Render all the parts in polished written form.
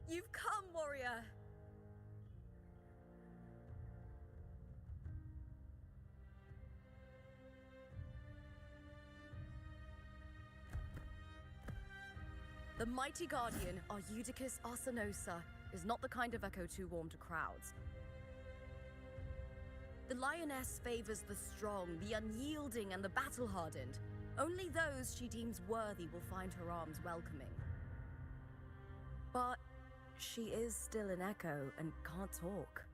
You've come, warrior! The mighty guardian, Arudicus Arsenosa, is not the kind of echo too warm to crowds. The lioness favors the strong, the unyielding, and the battle-hardened. Only those she deems worthy will find her arms welcoming. But she is still an echo and can't talk.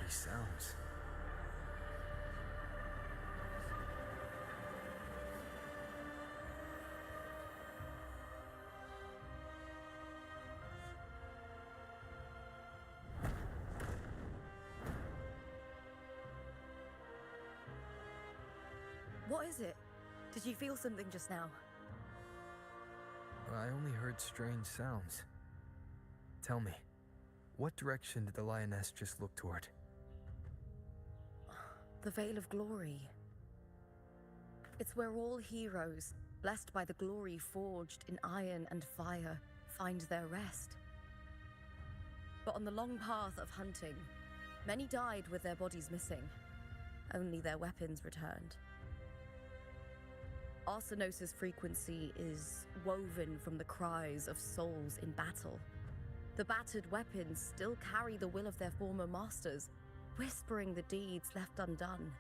These sounds. What is it? Did you feel something just now? I only heard strange sounds. Tell me, what direction did the lioness just look toward? The Veil of Glory. It's where all heroes, blessed by the glory forged in iron and fire, find their rest. But on the long path of hunting, many died with their bodies missing. Only their weapons returned. Arsenosa's frequency is woven from the cries of souls in battle. The battered weapons still carry the will of their former masters, whispering the deeds left undone.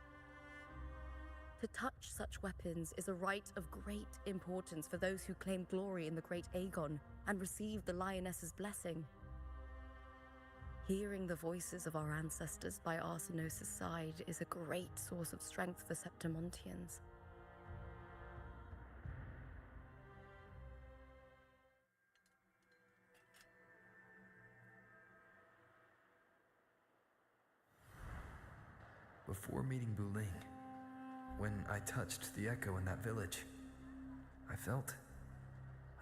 To touch such weapons is a rite of great importance for those who claim glory in the great Aegon and receive the lioness's blessing. Hearing the voices of our ancestors by Arsenosa's side is a great source of strength for Septimontians. Before meeting Buling, when I touched the echo in that village, I felt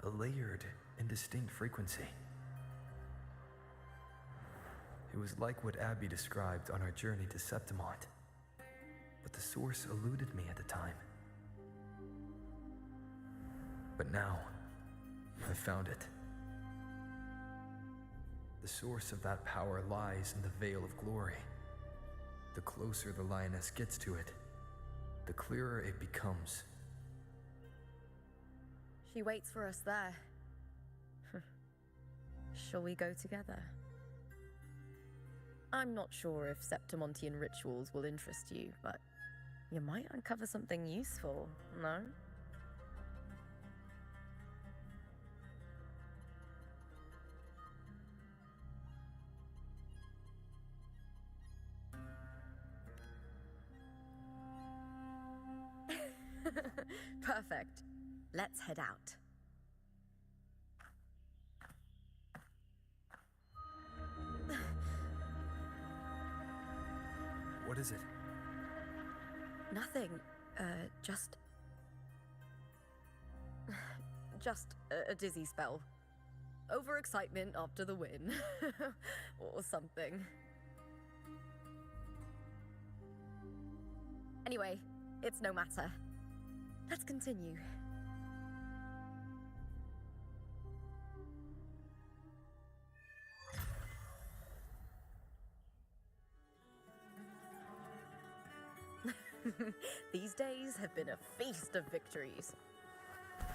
a layered and distinct frequency. It was like what Abby described on our journey to Septimont, but the source eluded me at the time. But now, I found it. The source of that power lies in the Veil of Glory. The closer the lioness gets to it, the clearer it becomes. She waits for us there. Shall we go together? I'm not sure if Septimontian rituals will interest you, but you might uncover something useful, no? Perfect. Let's head out. What is it? Nothing. Just a dizzy spell. Overexcitement after the win. Or something. Anyway, it's no matter. Let's continue. These days have been a feast of victories.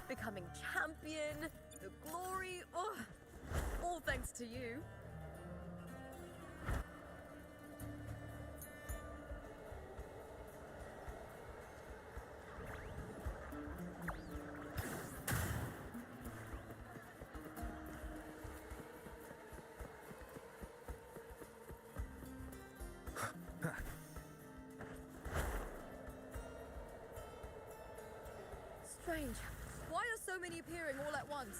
Becoming champion, the glory, all thanks to you. Strange. Why are so many appearing all at once?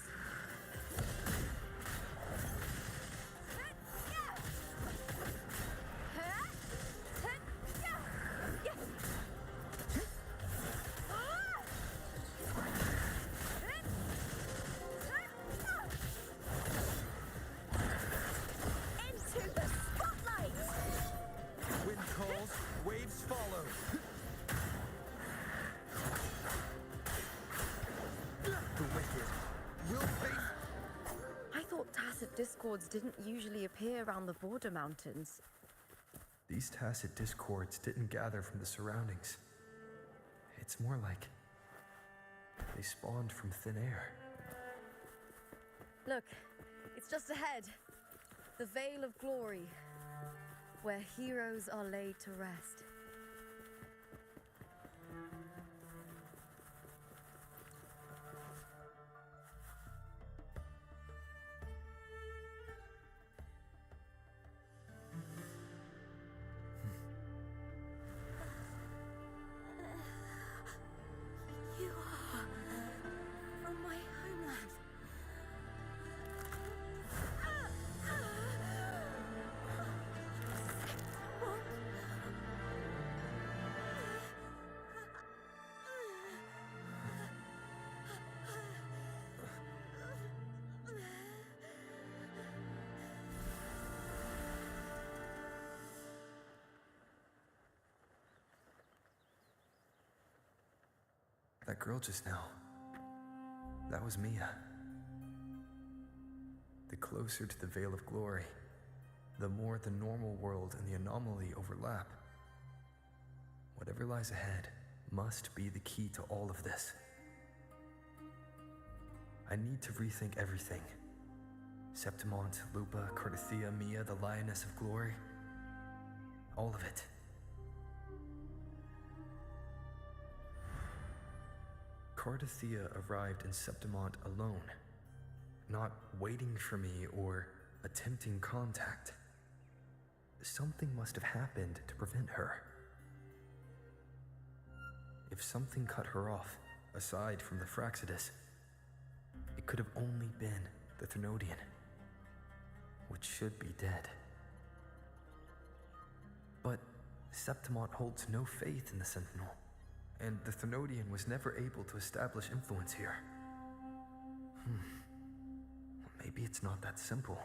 discords didn't usually appear around the border mountains. These tacit discords didn't gather from the surroundings. It's more like they spawned from thin air. Look, it's just ahead. The Veil of Glory, where heroes are laid to rest. You are from my homeland. That girl just now, that was Mia. The closer to the Veil of Glory, the more the normal world and the anomaly overlap. Whatever lies ahead must be the key to all of this. I need to rethink everything. Septimont, Lupa, Cardathia, Mia, the Lioness of Glory. All of it. Cardathia arrived in Septimont alone, not waiting for me or attempting contact. Something must have happened to prevent her. If something cut her off, aside from the Fraxidus, it could have only been the Thernoidian, which should be dead. But Septimont holds no faith in the Sentinel, and the Thernoidian was never able to establish influence here. Maybe it's not that simple.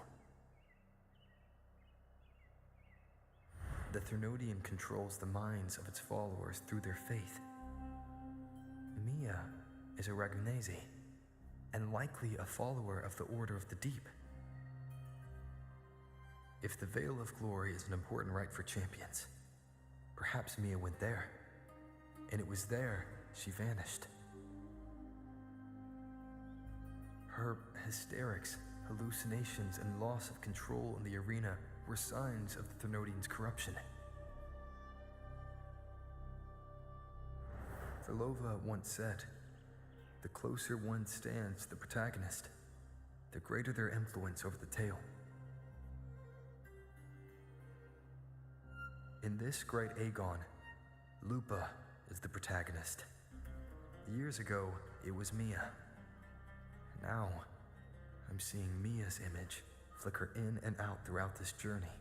The Thernoidian controls the minds of its followers through their faith. Mia is a Ragunesi, and likely a follower of the Order of the Deep. If the Veil of Glory is an important rite for champions, perhaps Mia went there, and it was there she vanished. Her hysterics, hallucinations, and loss of control in the arena were signs of the Thernoidian's corruption. Verlova once said, "The closer one stands to the protagonist, the greater their influence over the tale." In this great Aegon, Lupa is the protagonist. Years ago, it was Mia. Now, I'm seeing Mia's image flicker in and out throughout this journey.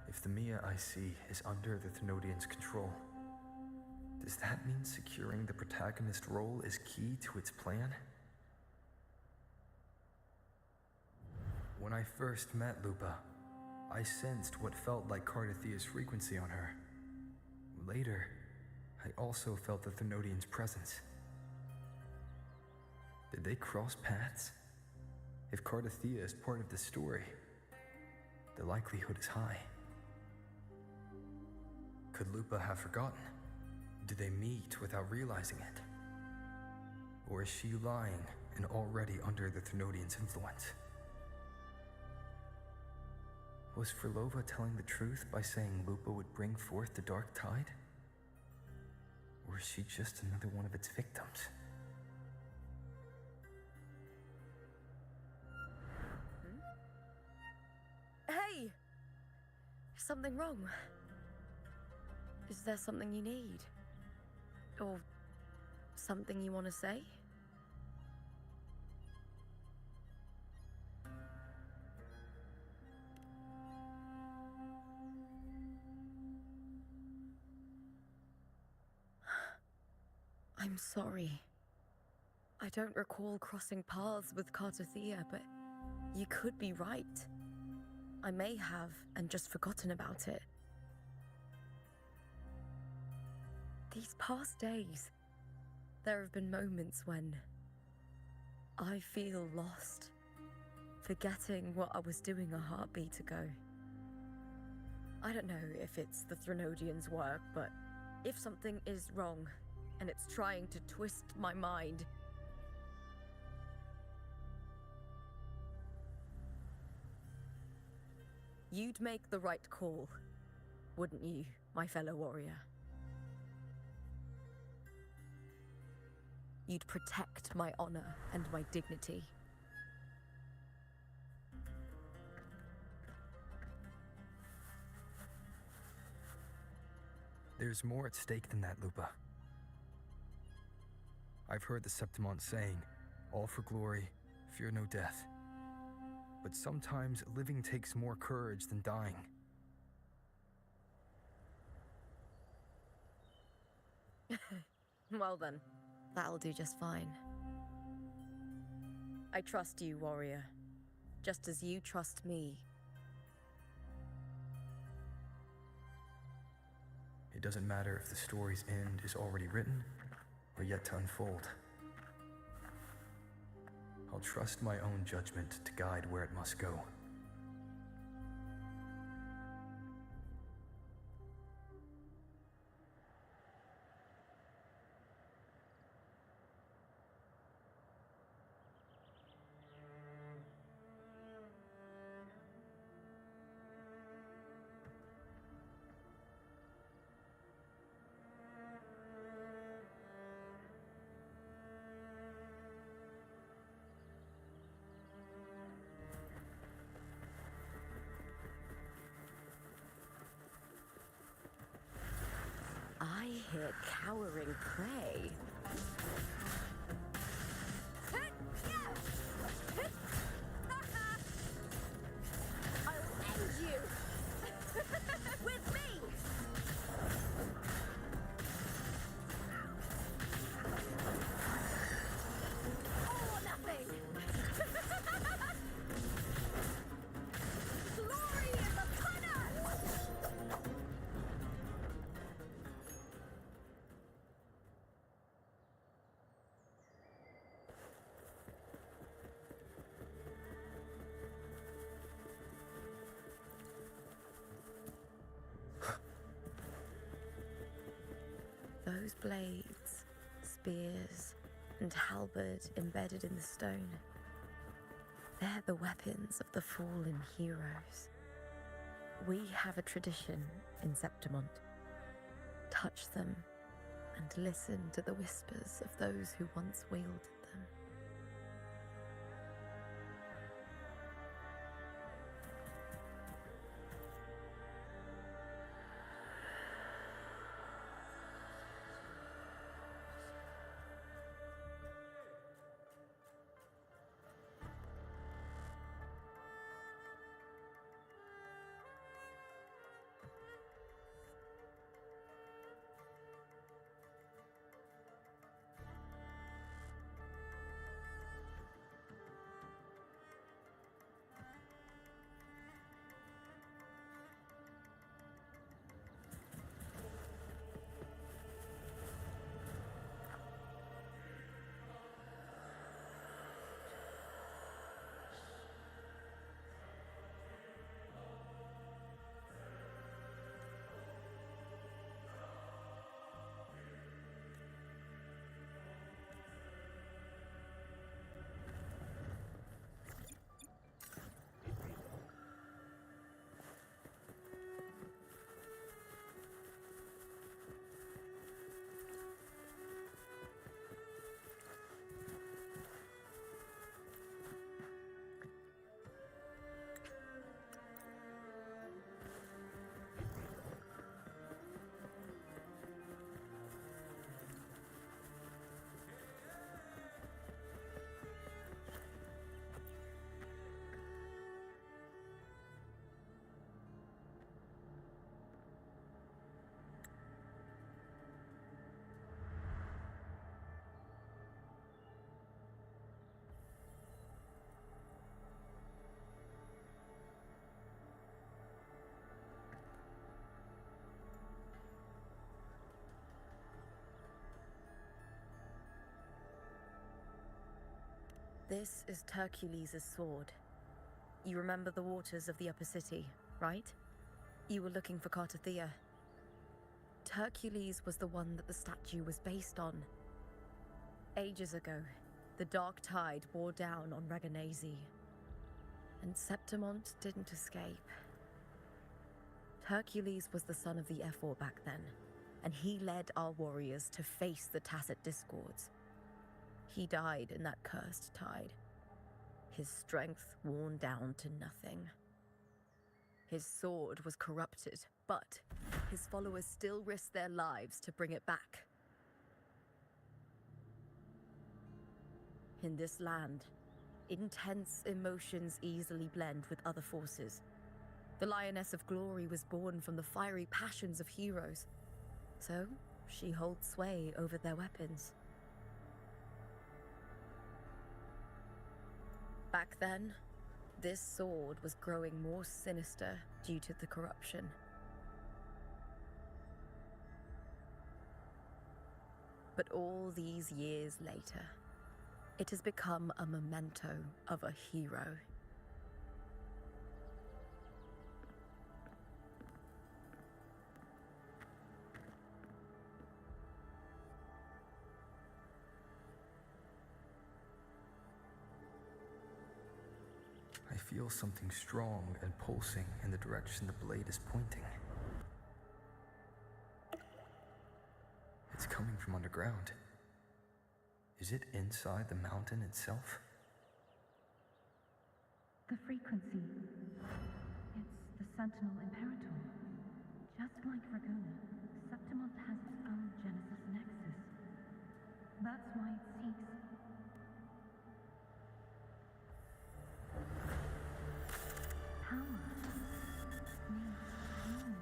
If the Mia I see is under the Thernoidian's control, does that mean securing the protagonist role is key to its plan? When I first met Lupa, I sensed what felt like Cardathia's frequency on her. Later, I also felt the Thernoidian's presence. Did they cross paths? If Cardathia is part of the story, the likelihood is high. Could Lupa have forgotten? Did they meet without realizing it? Or is she lying and already under the Thernoidian's influence? Was Verlova telling the truth by saying Lupa would bring forth the Dark Tide? Or is she just another one of its victims? Hey! Is something wrong? Is there something you need? Or something you want to say? I'm sorry. I don't recall crossing paths with Cardathia, but you could be right. I may have and just forgotten about it. These past days, there have been moments when I feel lost forgetting what I was doing a heartbeat ago. I don't know if it's the Threnodian's work, but if something is wrong, and it's trying to twist my mind... You'd make the right call, wouldn't you, my fellow warrior? You'd protect my honor and my dignity. There's more at stake than that, Lupa. I've heard the Septimont saying, all for glory, fear no death. But sometimes living takes more courage than dying. Well then, that'll do just fine. I trust you, warrior, just as you trust me. It doesn't matter if the story's end is already written or yet to unfold. I'll trust my own judgment to guide where it must go. I hear cowering prey. I'll end you! With me! All or nothing! Glory is upon us! Those blades, spears, and halberd embedded in the stone, they're the weapons of the fallen heroes. We have a tradition in Septimont. Touch them and listen to the whispers of those who once wielded them. This is Hercules' sword, You remember the waters of the upper city, right? You were looking for Cartathea. Hercules was the one that the statue was based on. Ages ago, the dark tide bore down on Reganese, and Septimont didn't escape. Hercules was the son of the Ephor back then, and he led our warriors to face the Tacit Discords. He died in that cursed tide, his strength worn down to nothing. His sword was corrupted, but his followers still risked their lives to bring it back. In this land, intense emotions easily blend with other forces. The Lioness of Glory was born from the fiery passions of heroes, so she holds sway over their weapons. Back then, this sword was growing more sinister due to the corruption. But all these years later, it has become a memento of a hero. I feel something strong and pulsing in the direction the blade is pointing. It's coming from underground. Is it inside the mountain itself? The frequency. It's the Sentinel Imperator. Just like Ragona, Septimont has its own Genesis Nexus. That's why it seeks... power. Needs pain.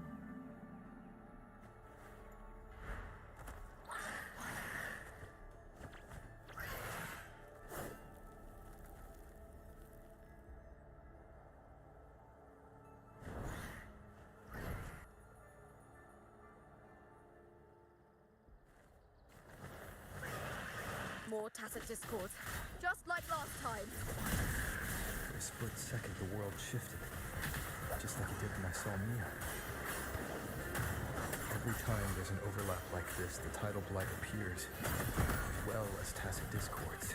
More Tacit Discords, just like last time. For a split second, the world shifted, just like it did when I saw Mia. Every time there's an overlap like this, the tidal blight appears, as well as Tacit Discords.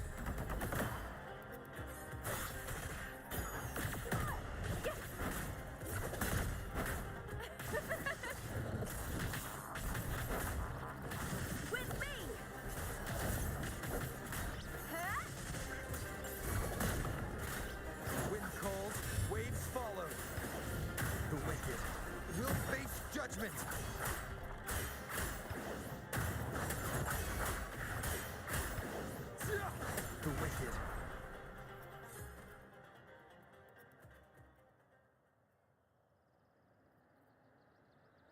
With me! Huh? Wind calls, waves follow. The wicked will face judgment. The wicked.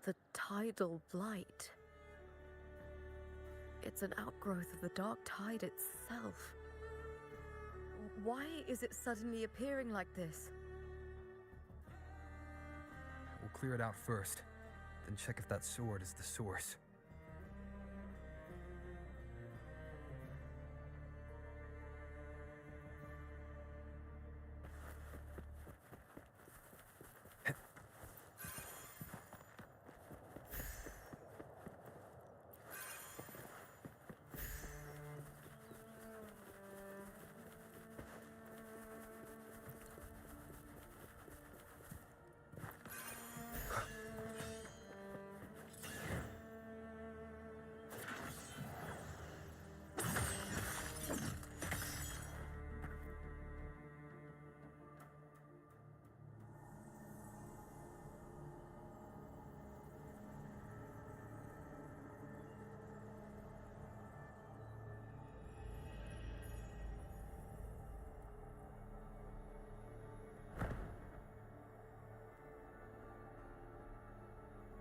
The tidal blight. It's an outgrowth of the dark tide itself. Why is it suddenly appearing like this? We'll clear it out first, then check if that sword is the source.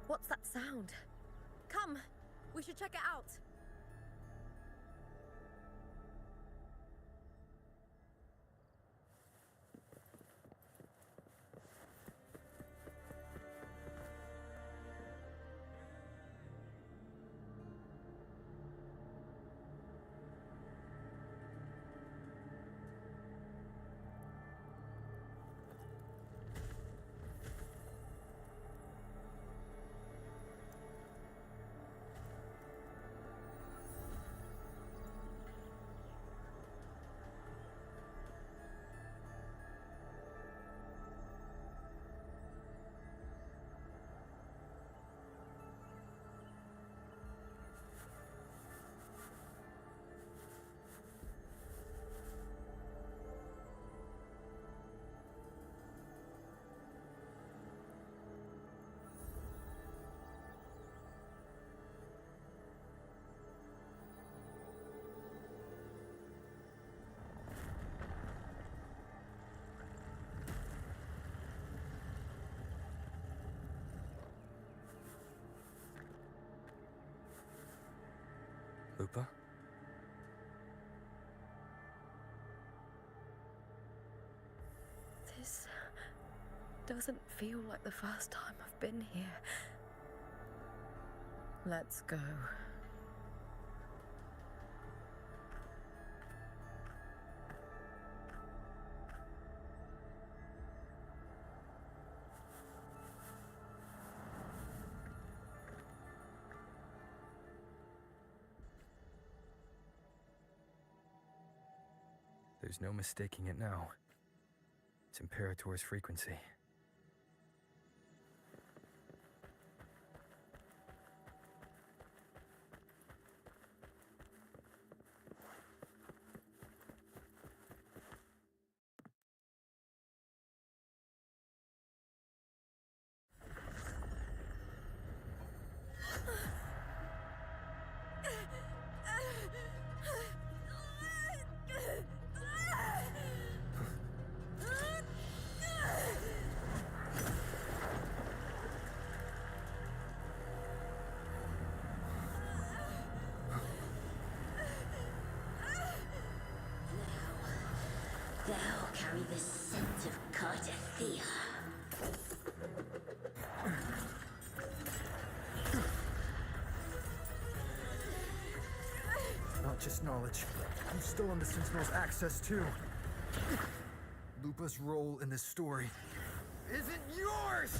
What's that sound? Come, we should check it out. Lupa? This doesn't feel like the first time I've been here. Let's go. There's no mistaking it now. It's Imperator's frequency. Thou carry the scent of Cardathea. Not just knowledge. I'm still on the Sentinel's access too. Lupa's role in this story isn't yours!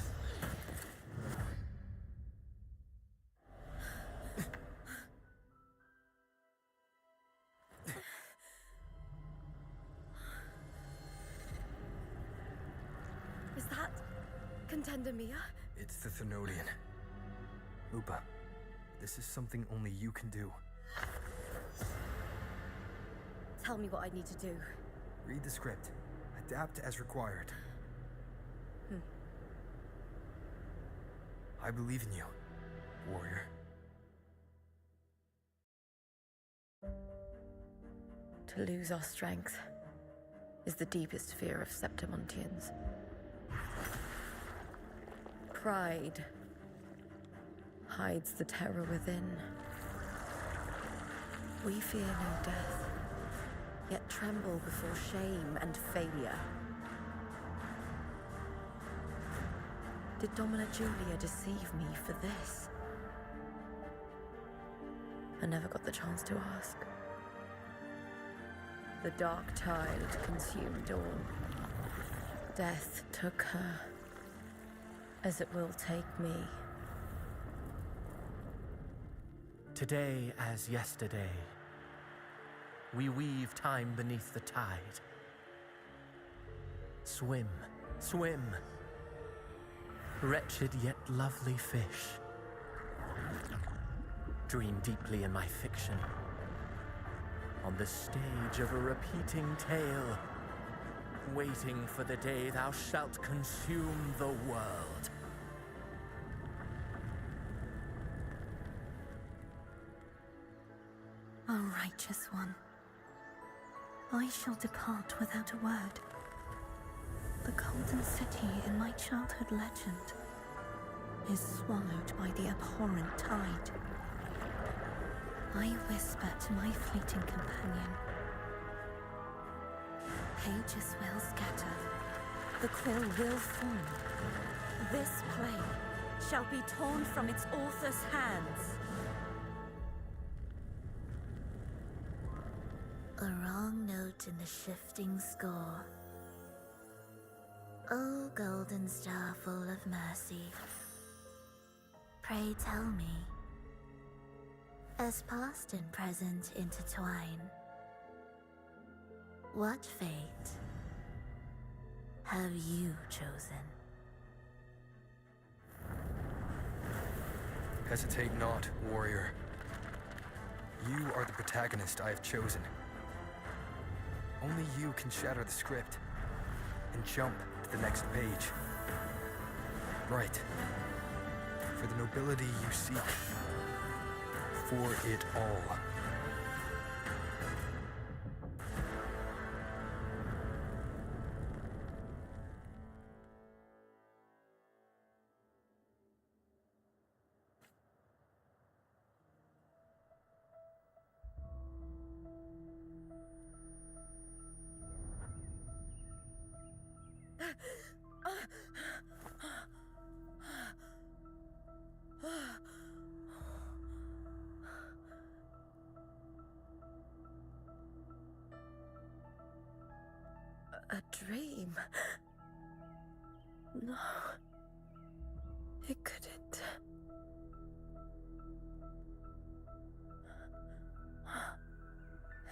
Is that Contender Mia? It's the Thenodian. Lupa, this is something only you can do. Tell me what I need to do. Read the script. Adapt as required. I believe in you, warrior. To lose our strength is the deepest fear of Septimontians. Pride hides the terror within. We fear no death, yet tremble before shame and failure. Did Domina Julia deceive me for this? I never got the chance to ask. The dark tide consumed all. Death took her, as it will take me. Today as yesterday, we weave time beneath the tide. Swim, swim, wretched yet lovely fish. Dream deeply in my fiction, on the stage of a repeating tale, waiting for the day thou shalt consume the world. O righteous one, I shall depart without a word. The golden city in my childhood legend is swallowed by the abhorrent tide. I whisper to my fleeting companion. Pages will scatter. The quill will form. This play shall be torn from its author's hands. A wrong note in the shifting score. O golden star full of mercy, pray tell me, as past and present intertwine, what fate have you chosen? Hesitate not, warrior. You are the protagonist I have chosen. Only you can shatter the script and jump to the next page. Right. For the nobility you seek. For it all. No. It couldn't.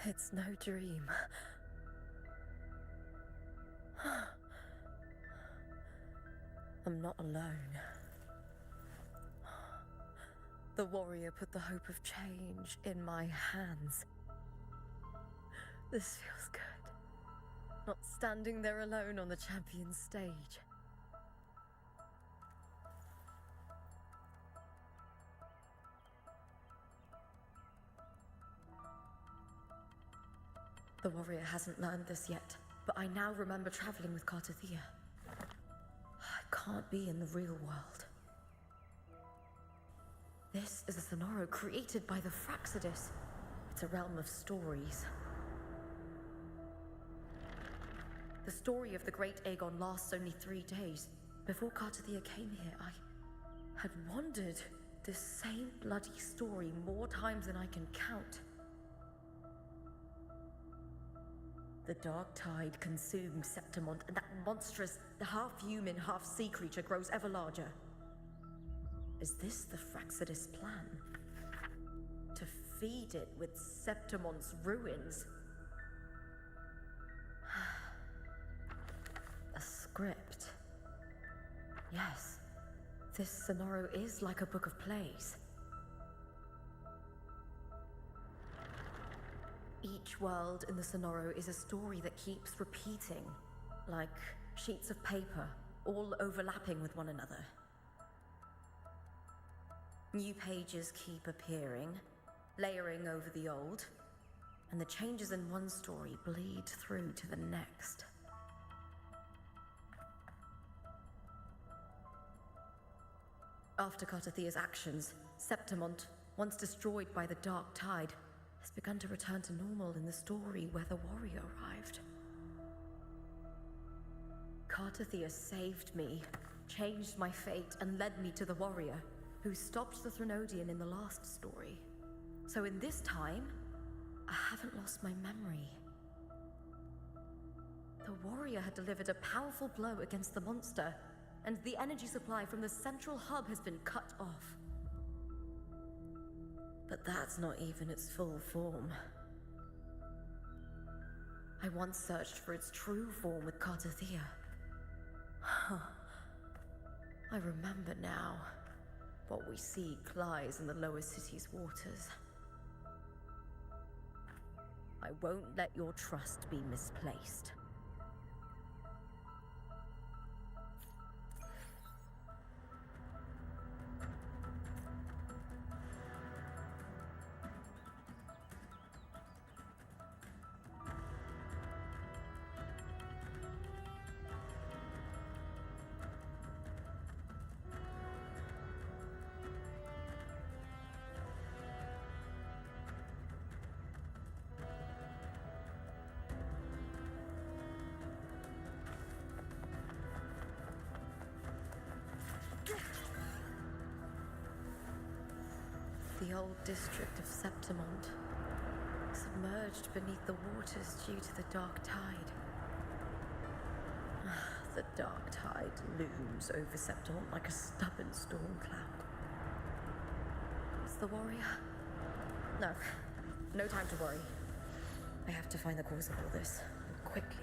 It's no dream. I'm not alone. The warrior put the hope of change in my hands. This feels good. Not standing there alone on the champion's stage. The warrior hasn't learned this yet, but I now remember traveling with Cartathea. I can't be in the real world. This is a Sonoro created by the Fraxidus. It's a realm of stories. The story of the Great Aegon lasts only 3 days. Before Cartathea came here, I had wandered this same bloody story more times than I can count. The dark tide consumes Septimont, and that monstrous, half-human, half-sea creature grows ever larger. Is this the Fraxidus plan? To feed it with Septimont's ruins? A script. Yes, this Sonoro is like a book of plays. Each world in the Sonoro is a story that keeps repeating, like sheets of paper, all overlapping with one another. New pages keep appearing, layering over the old, and the changes in one story bleed through to the next. After Cartathea's actions, Septimont, once destroyed by the dark tide, has begun to return to normal in the story where the warrior arrived. Cartathea saved me, changed my fate, and led me to the warrior, who stopped the Threnodian in the last story. So in this time, I haven't lost my memory. The warrior had delivered a powerful blow against the monster, and the energy supply from the central hub has been cut off. But that's not even its full form. I once searched for its true form with Cartathea. I remember now. What we seek lies in the lower city's waters. I won't let your trust be misplaced. The old district of Septimont, submerged beneath the waters due to the dark tide. The dark tide looms over Septimont like a stubborn storm cloud. It's the warrior? No, no time to worry. I have to find the cause of all this, quickly.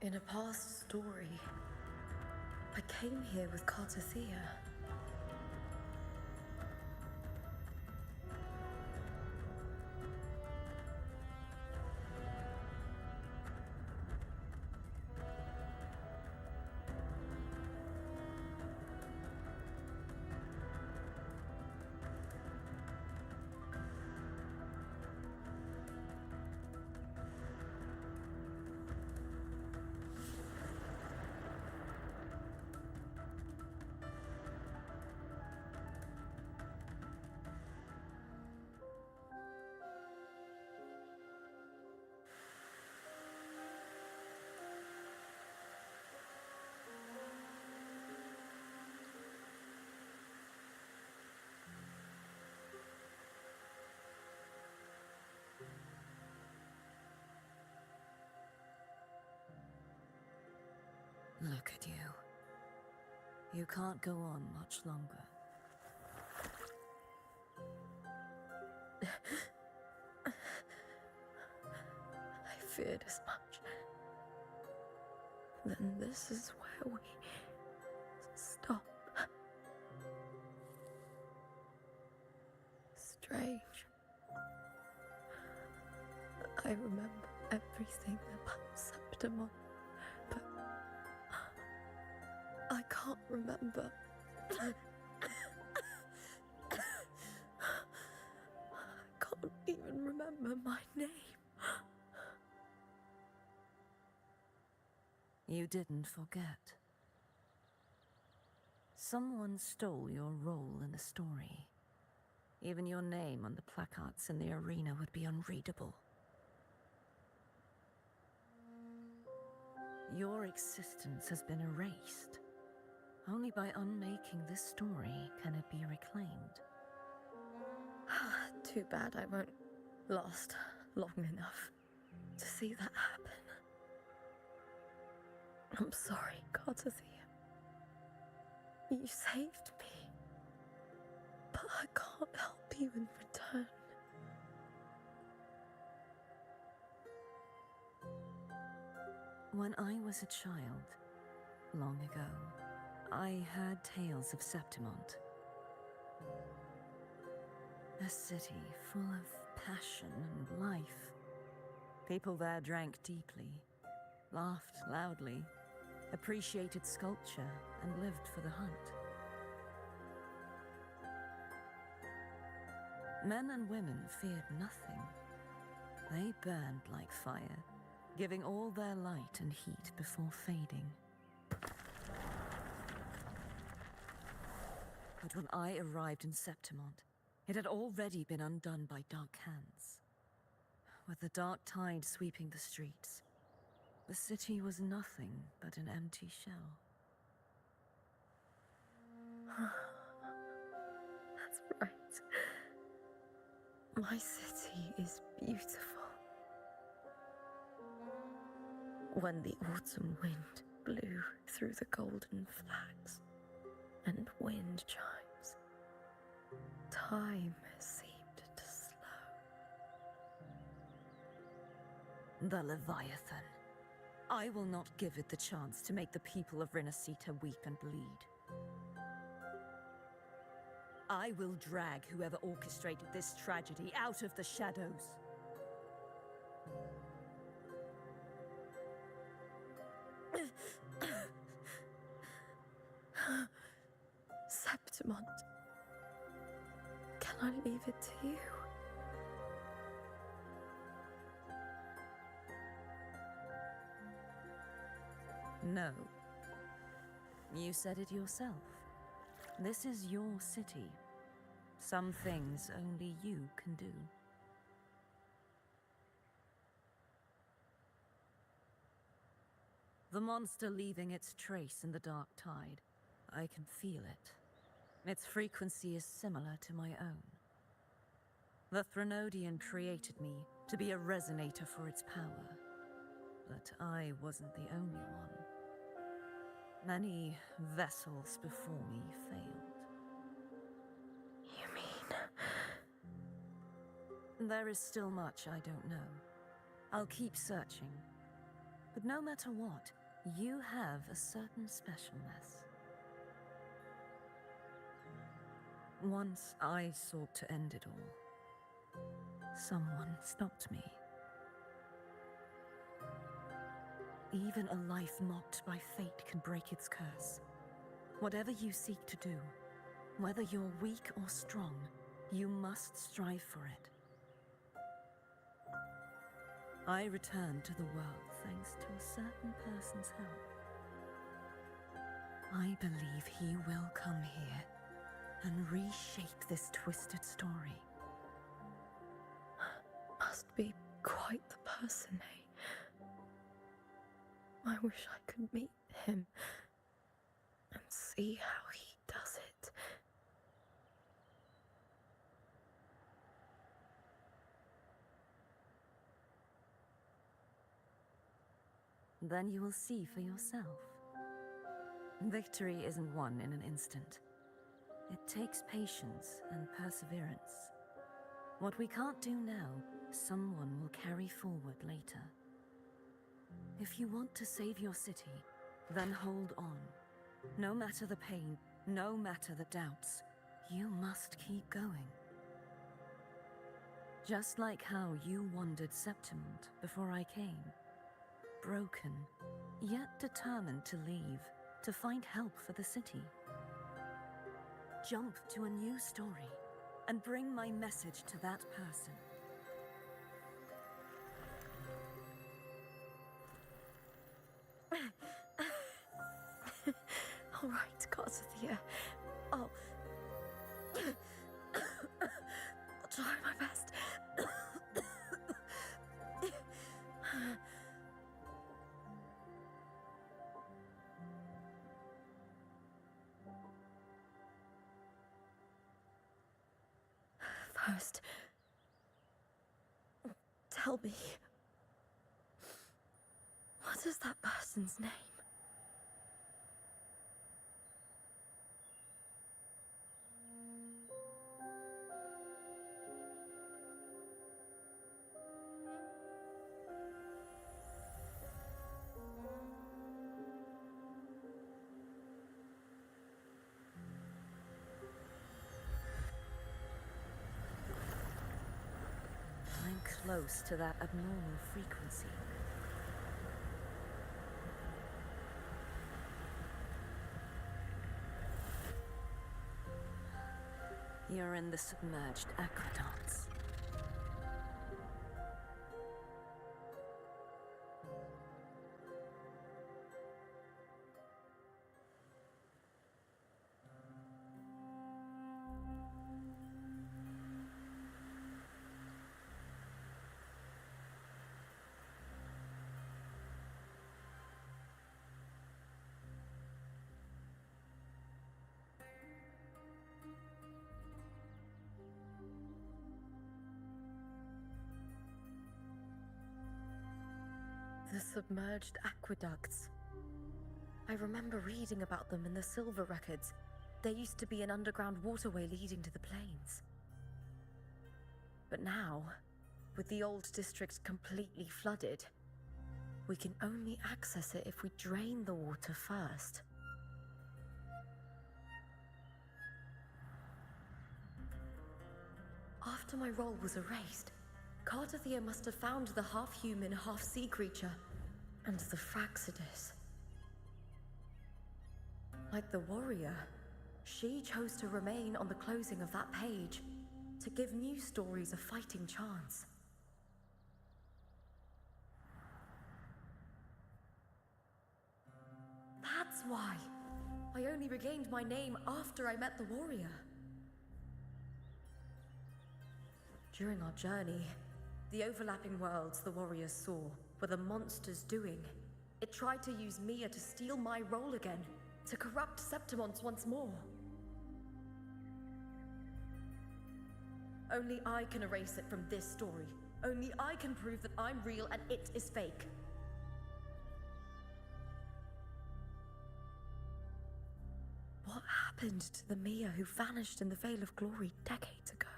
In a past story, I came here with Cartathea. You can't go on much longer. I feared as much. Then this is where we stop. Strange. I remember everything about Septimon, but I can't remember. I can't even remember my name. You didn't forget. Someone stole your role in the story. Even your name on the placards in the arena would be unreadable. Your existence has been erased. Only by unmaking this story can it be reclaimed. Too bad I won't last long enough to see that happen. I'm sorry, Carthathia. You saved me. But I can't help you in return. When I was a child, long ago, I heard tales of Septimont. A city full of passion and life. People there drank deeply, laughed loudly, appreciated sculpture, and lived for the hunt. Men and women feared nothing. They burned like fire, giving all their light and heat before fading. But when I arrived in Septimont, it had already been undone by dark hands. With the dark tide sweeping the streets, the city was nothing but an empty shell. That's right. My city is beautiful. When the autumn wind blew through the golden flags and wind chimes, time seemed to slow. The Leviathan. I will not give it the chance to make the people of Rinasita weep and bleed. I will drag whoever orchestrated this tragedy out of the shadows. Septimont, can I leave it to you? No. You said it yourself. This is your city. Some things only you can do. The monster leaving its trace in the dark tide. I can feel it. Its frequency is similar to my own. The Threnodian created me to be a resonator for its power. But I wasn't the only one. Many vessels before me failed. You mean? There is still much I don't know. I'll keep searching. But no matter what, you have a certain specialness. Once I sought to end it all. Someone stopped me. Even a life mocked by fate can break its curse. Whatever you seek to do, whether you're weak or strong, you must strive for it. I returned to the world thanks to a certain person's help. I believe he will come here and reshape this twisted story. Must be quite the person, eh? I wish I could meet him and see how he does it. Then you will see for yourself. Victory isn't won in an instant. It takes patience and perseverance. What we can't do now, someone will carry forward later. If you want to save your city, then hold on. No matter the pain, no matter the doubts, you must keep going. Just like how you wandered Septimont before I came. Broken, yet determined to leave, to find help for the city. Jump to a new story and bring my message to that person. All right, Garcia. I'll try my best. First, tell me, what is that person's name? I'm close to that abnormal frequency. You're in the submerged aqueducts. The submerged aqueducts. I remember reading about them in the Silver records. There used to be an underground waterway leading to the plains. But now, with the old district completely flooded, we can only access it if we drain the water first. After my role was erased, Cardathia must have found the half-human, half-sea creature, and the Fraxidus. Like the warrior, she chose to remain on the closing of that page, to give new stories a fighting chance. That's why I only regained my name after I met the warrior. During our journey, the overlapping worlds the warriors saw were the monsters doing. It tried to use Mia to steal my role again, to corrupt Septimont once more. Only I can erase it from this story. Only I can prove that I'm real and it is fake. What happened to the Mia who vanished in the Veil of Glory decades ago?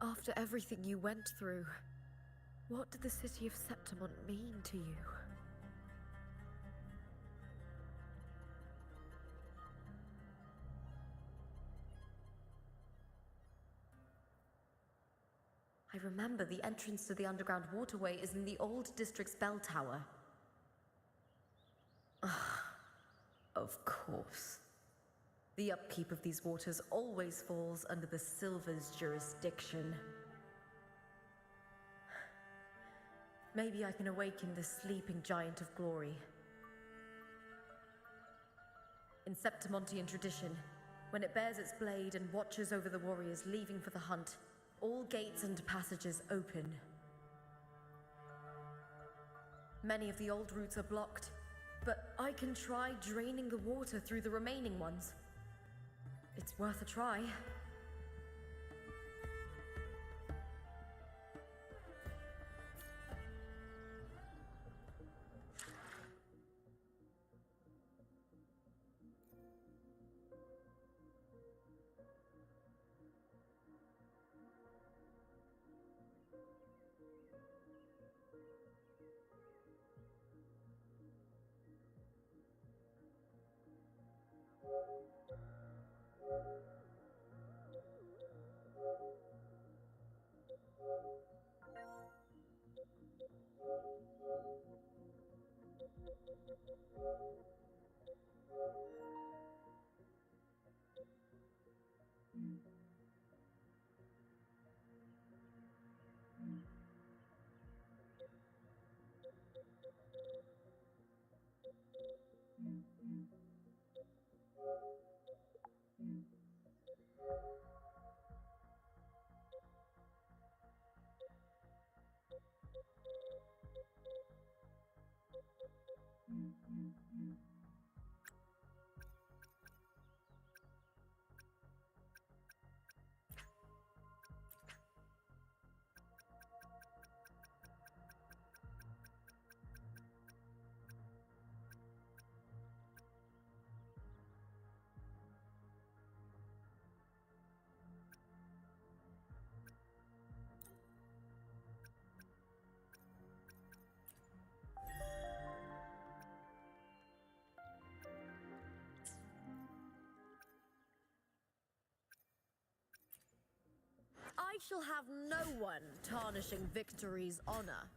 After everything you went through, what did the city of Septimont mean to you? I remember the entrance to the underground waterway is in the old district's bell tower. Of course. The upkeep of these waters always falls under the Silver's jurisdiction. Maybe I can awaken the sleeping giant of glory. In Septimontian tradition, when it bears its blade and watches over the warriors leaving for the hunt, all gates and passages open. Many of the old routes are blocked, but I can try draining the water through the remaining ones. It's worth a try. I shall have no one tarnishing victory's honor.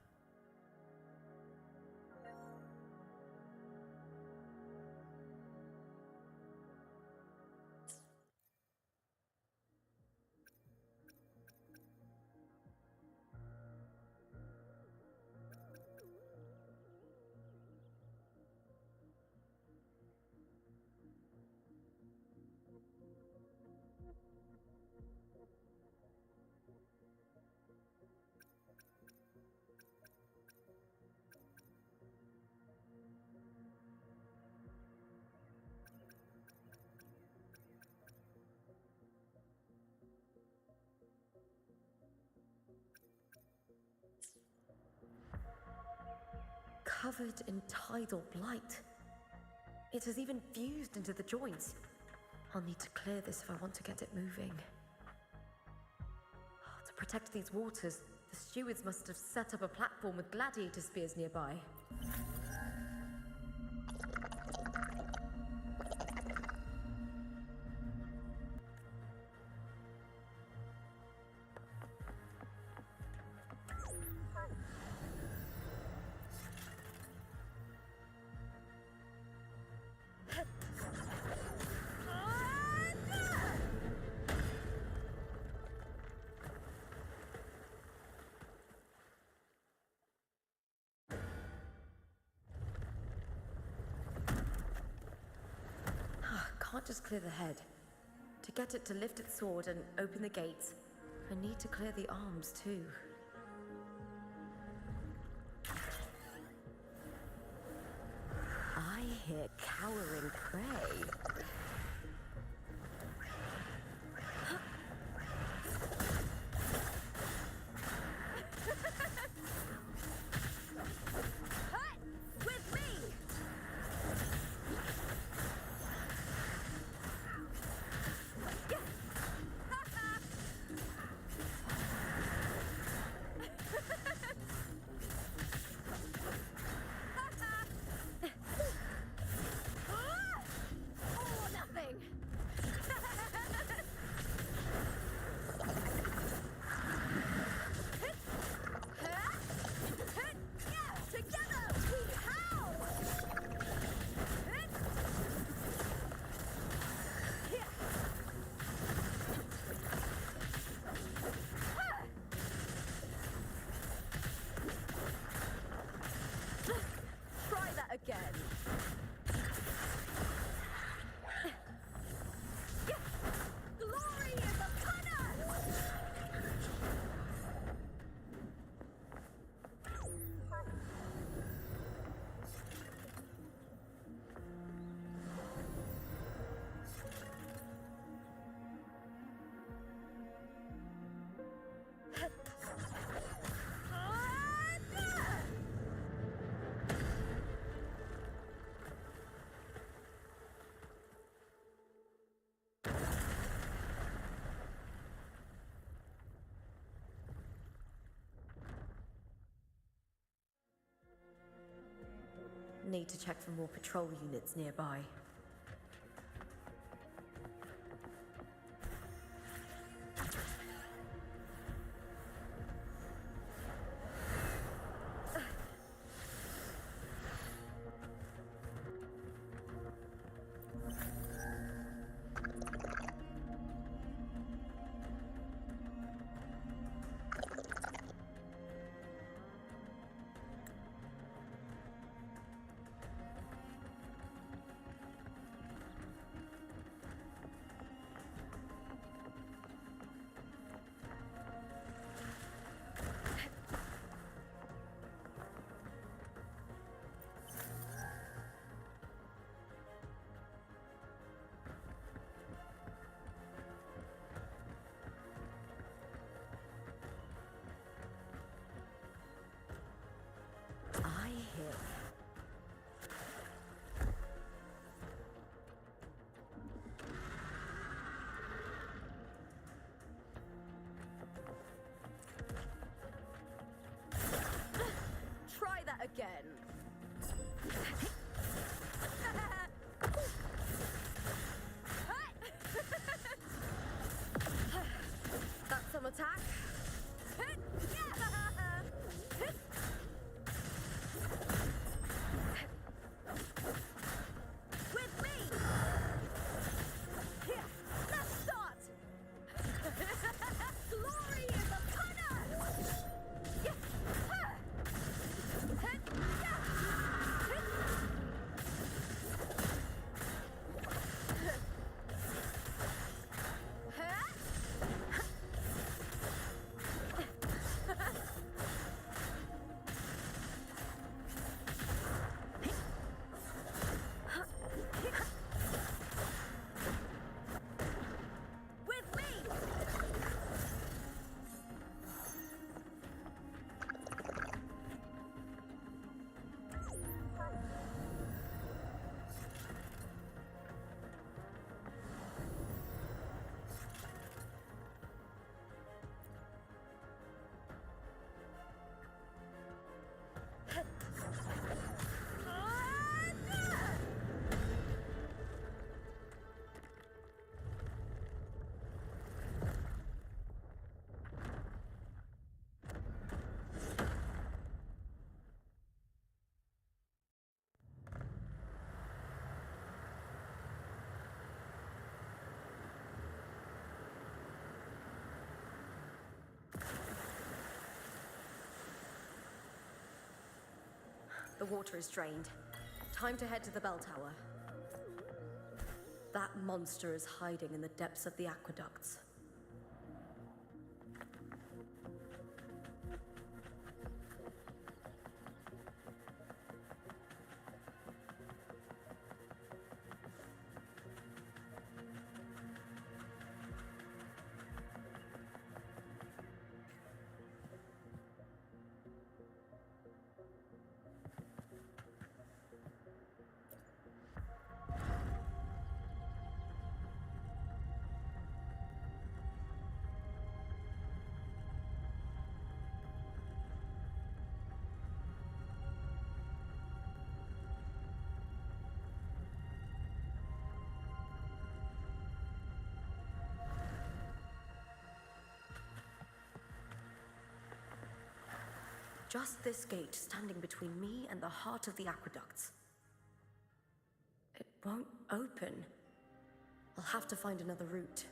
Covered in tidal blight. It has even fused into the joints. I'll need to clear this if I want to get it moving. To protect these waters, the stewards must have set up a platform with gladiator spears nearby. Can't just clear the head. To get it to lift its sword and open the gates, I need to clear the arms too. I hear cowering prey. Again. Glory is upon us! Need to check for more patrol units nearby. again. That's some attack. With me! Let's start! Glory is upon us! With me! The water is drained. Time to head to the bell tower. That monster is hiding in the depths of the aqueducts. Just this gate standing between me and the heart of the aqueducts. It won't open. I'll have to find another route.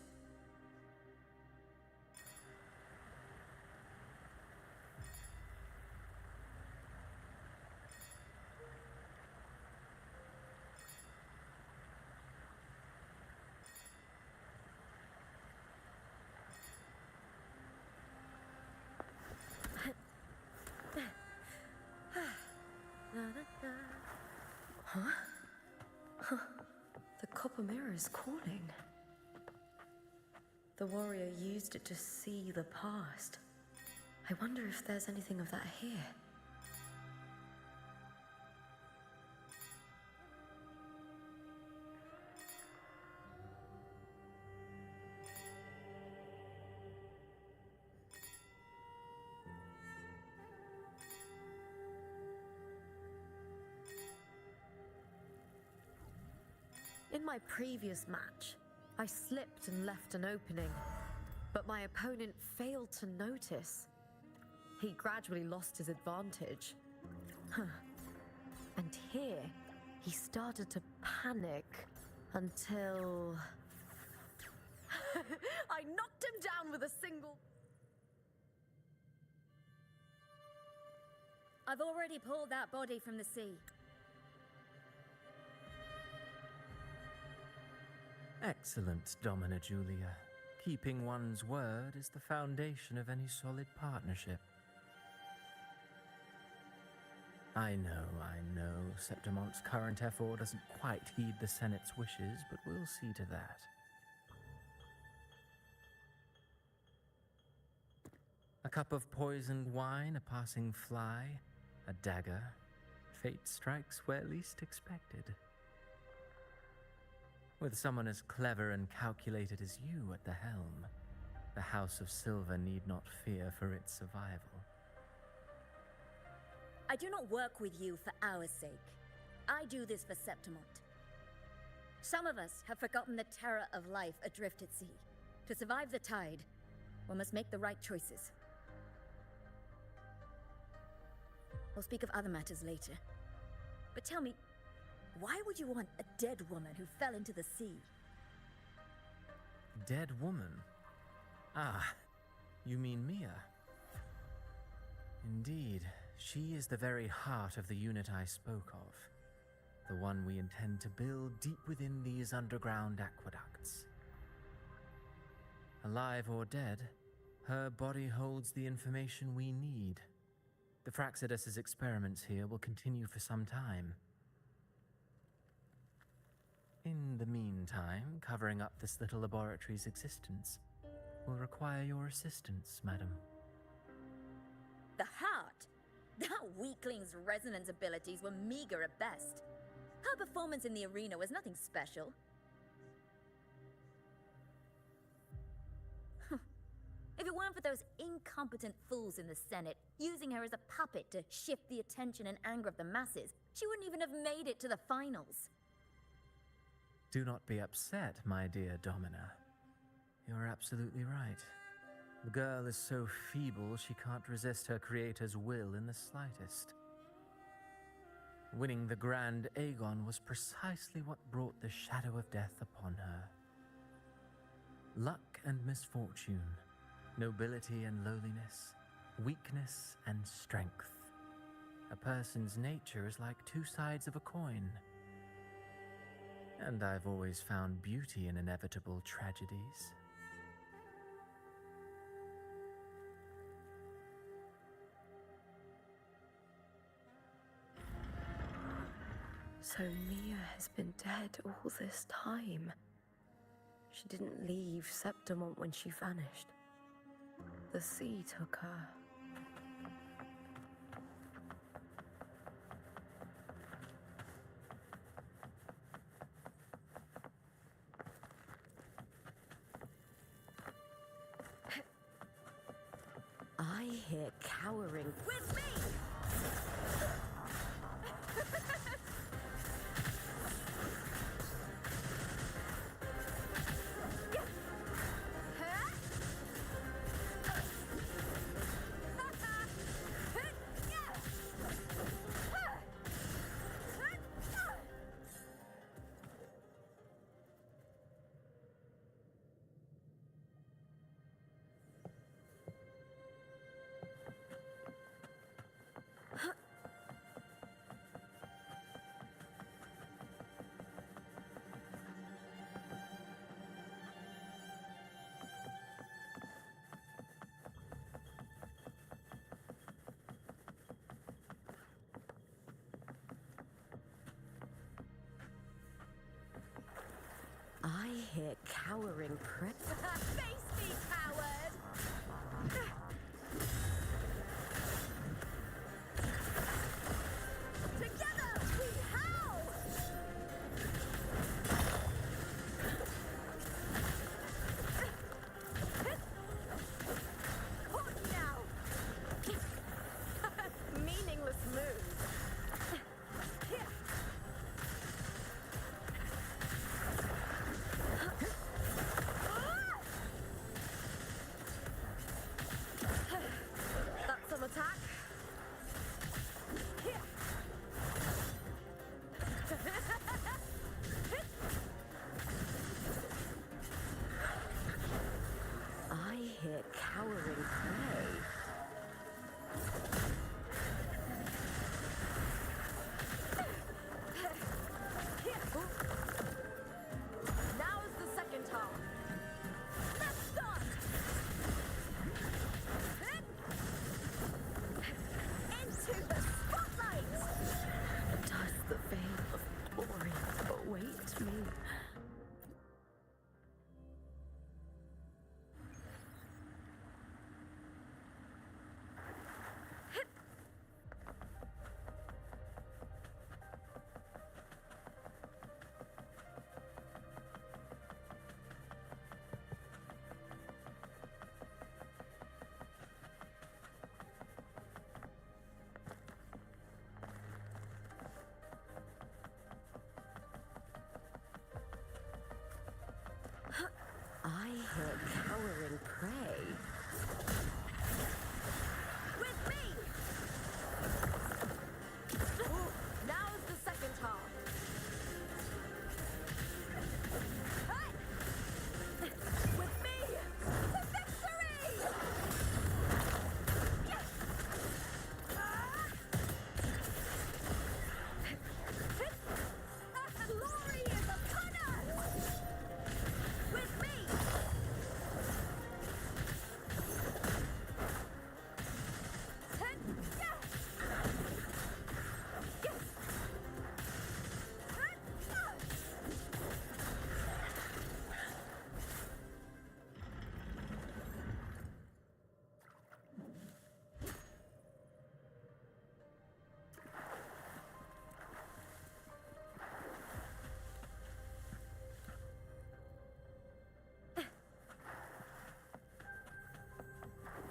The copper mirror is calling. The warrior used it to see the past. I wonder if there's anything of that here. In my previous match, I slipped and left an opening, but my opponent failed to notice. He gradually lost his advantage. And here, he started to panic until... I knocked him down with a single... I've already pulled that body from the sea. Excellent, Domina Julia. Keeping one's word is the foundation of any solid partnership. I know, Septimonte's current effort doesn't quite heed the Senate's wishes, but we'll see to that. A cup of poisoned wine, a passing fly, a dagger. Fate strikes where least expected. With someone as clever and calculated as you at the helm, the House of Silver need not fear for its survival. I do not work with you for our sake. I do this for Septimont. Some of us have forgotten the terror of life adrift at sea. To survive the tide, one must make the right choices. We'll speak of other matters later. But tell me, why would you want a dead woman who fell into the sea? Dead woman? Ah, you mean Mia? Indeed, she is the very heart of the unit I spoke of. The one we intend to build deep within these underground aqueducts. Alive or dead, her body holds the information we need. The Fraxidus's experiments here will continue for some time. In the meantime, covering up this little laboratory's existence will require your assistance, madam. The heart? That weakling's resonance abilities were meager at best. Her performance in the arena was nothing special. If it weren't for those incompetent fools in the Senate using her as a puppet to shift the attention and anger of the masses, she wouldn't even have made it to the finals. Do not be upset, my dear Domina. You're absolutely right. The girl is so feeble she can't resist her creator's will in the slightest. Winning the Grand Aegon was precisely what brought the shadow of death upon her. Luck and misfortune, nobility and lowliness, weakness and strength. A person's nature is like two sides of a coin. And I've always found beauty in inevitable tragedies. So Mia has been dead all this time. She didn't leave Septimont when she vanished. The sea took her. I hear cowering. With me! I hear cowering pricks. Face me, coward! Together, we howl! Caught now! Meaningless move. I hear cowering prey. With me! Ooh, now's the second half. With me! To victory! Yes! Glory is upon us! With me!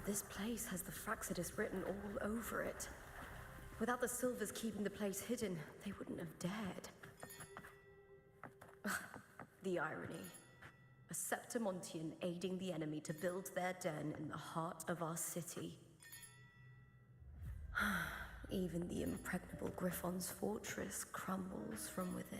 This place has the Fraxidus written all over it. Without the Silvers keeping the place hidden, they wouldn't have dared. The irony. A Septimontian aiding the enemy to build their den in the heart of our city. Even the impregnable Griffon's fortress crumbles from within.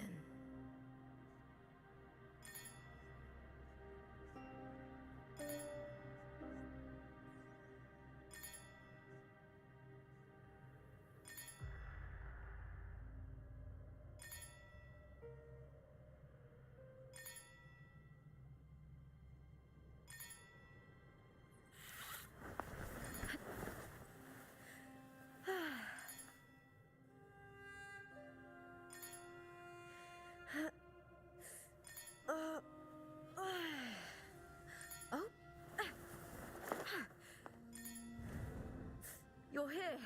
You're here.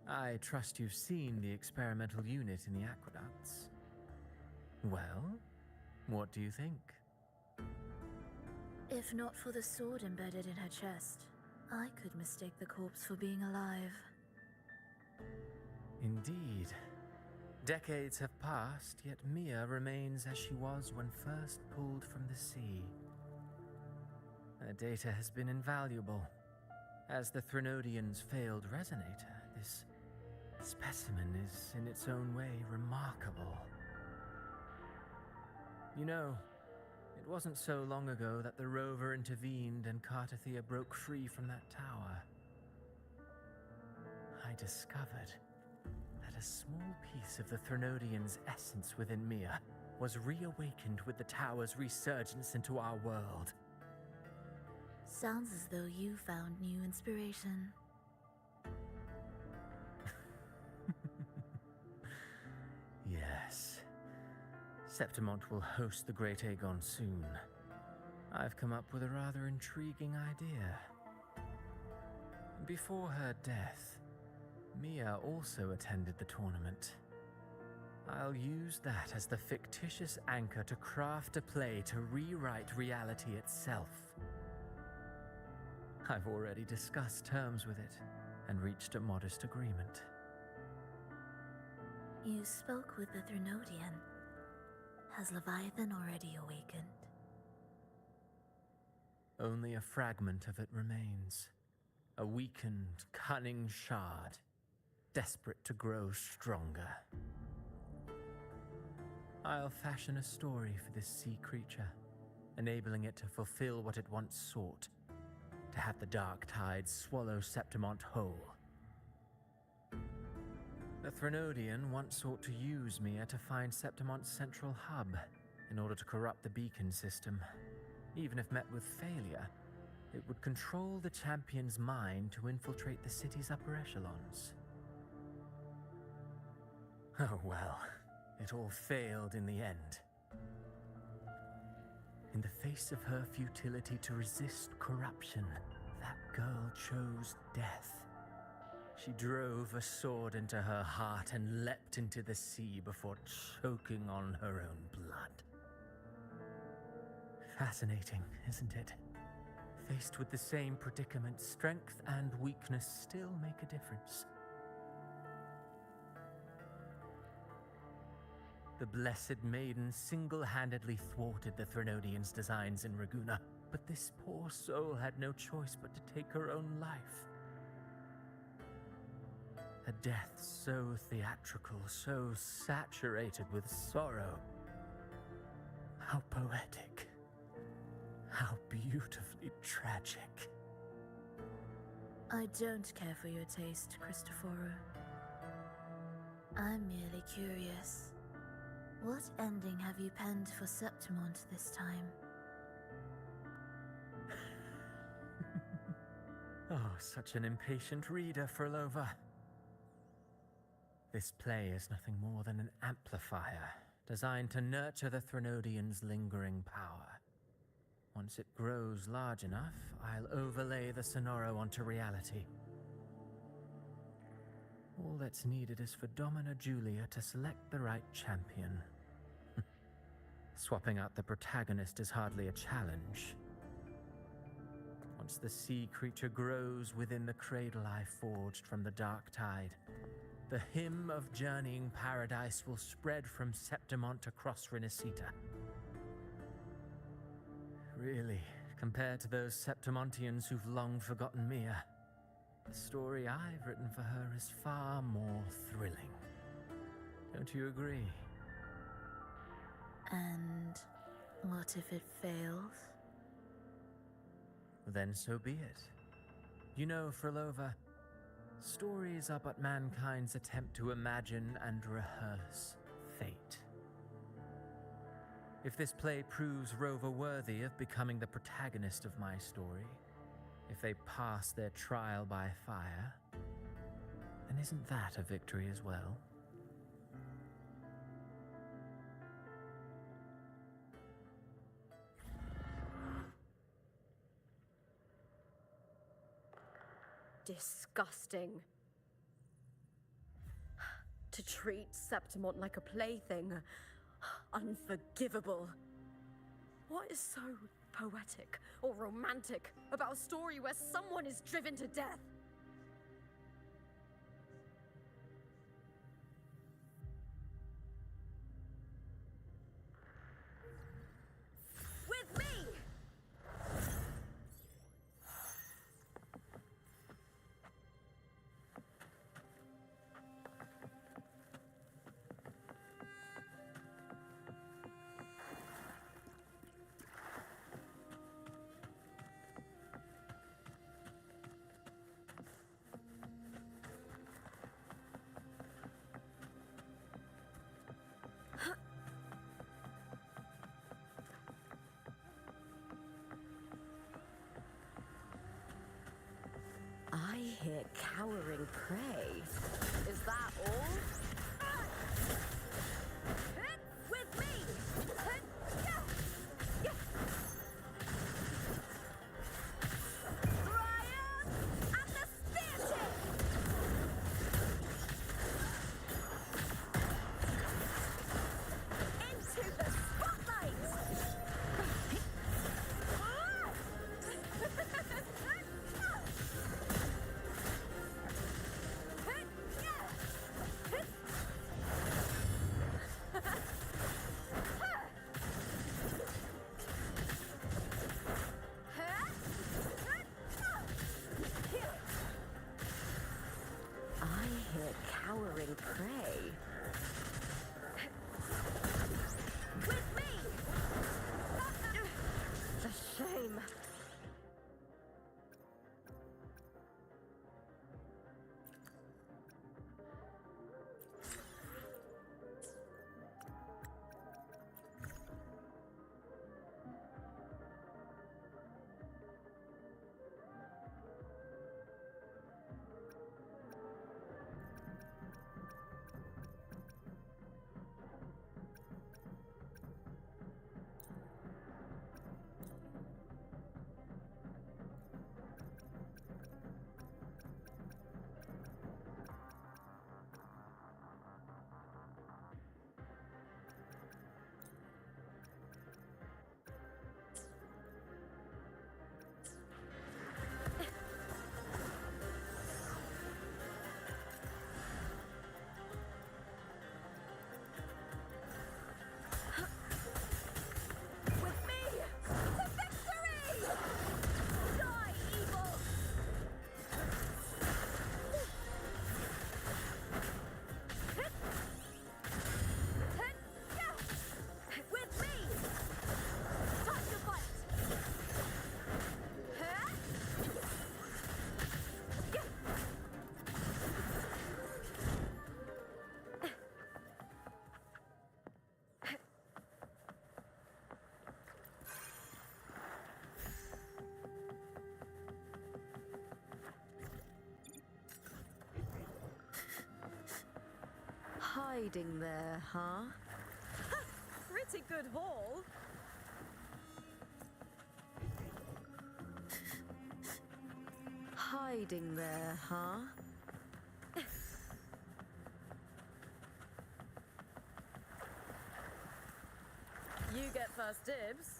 I trust you've seen the experimental unit in the aqueducts. Well, what do you think? If not for the sword embedded in her chest, I could mistake the corpse for being alive. Indeed. Decades have passed, yet Mia remains as she was when first pulled from the sea. Her data has been invaluable. As the Threnodian's failed resonator, this specimen is, in its own way, remarkable. You know, it wasn't so long ago that the rover intervened and Cartathea broke free from that tower. I discovered that a small piece of the Threnodian's essence within Mia was reawakened with the tower's resurgence into our world. Sounds as though you found new inspiration. Yes. Septimont will host the Great Aegon soon. I've come up with a rather intriguing idea. Before her death, Mia also attended the tournament. I'll use that as the fictitious anchor to craft a play to rewrite reality itself. I've already discussed terms with it and reached a modest agreement. You spoke with the Threnodian. Has Leviathan already awakened? Only a fragment of it remains. A weakened, cunning shard, desperate to grow stronger. I'll fashion a story for this sea creature, enabling it to fulfill what it once sought, to have the dark tides swallow Septimont whole. The Threnodian once sought to use Mia to find Septimont's central hub in order to corrupt the beacon system. Even if met with failure, it would control the champion's mind to infiltrate the city's upper echelons. Oh well, it all failed in the end. In the face of her futility to resist corruption, that girl chose death. She drove a sword into her heart and leapt into the sea before choking on her own blood. Fascinating, isn't it? Faced with the same predicament, strength and weakness still make a difference. The Blessed Maiden single-handedly thwarted the Threnodians' designs in Raguna, but this poor soul had no choice but to take her own life. A death so theatrical, so saturated with sorrow. How poetic. How beautifully tragic. I don't care for your taste, Cristoforo. I'm merely curious. What ending have you penned for Septimont this time? Oh, such an impatient reader, Frolova. This play is nothing more than an amplifier designed to nurture the Threnodians' lingering power. Once it grows large enough, I'll overlay the Sonoro onto reality. All that's needed is for Domina Julia to select the right champion. Swapping out the protagonist is hardly a challenge. Once the sea creature grows within the cradle I forged from the dark tide, the hymn of journeying paradise will spread from Septimont across Renacita. Really, compared to those Septimontians who've long forgotten Mia, the story I've written for her is far more thrilling. Don't you agree? And what if it fails? Then so be it. You know, Frolova, stories are but mankind's attempt to imagine and rehearse fate. If this play proves Rover worthy of becoming the protagonist of my story, if they pass their trial by fire, then isn't that a victory as well? Disgusting. To treat Septimont like a plaything. Unforgivable. What is so poetic or romantic about a story where someone is driven to death? With me! I hear cowering prey. Is that all? With me! Brian and the spear tip! Into the spotlight! Hiding there, huh? Pretty good haul. Hiding there, huh? You get first dibs.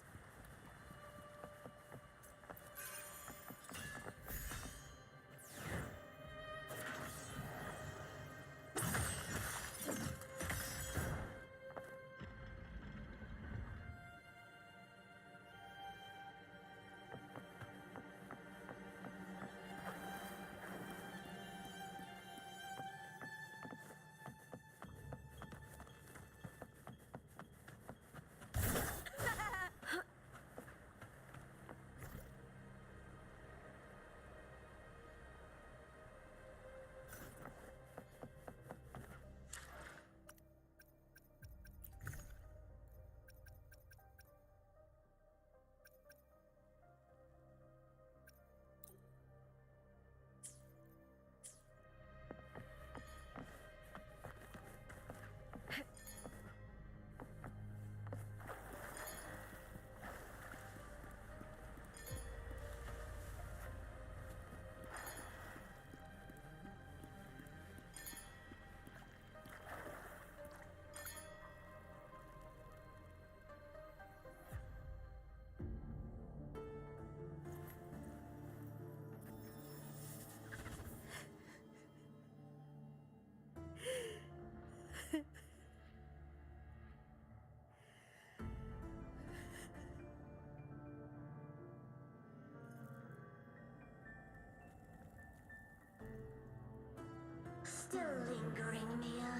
Still lingering, Mia.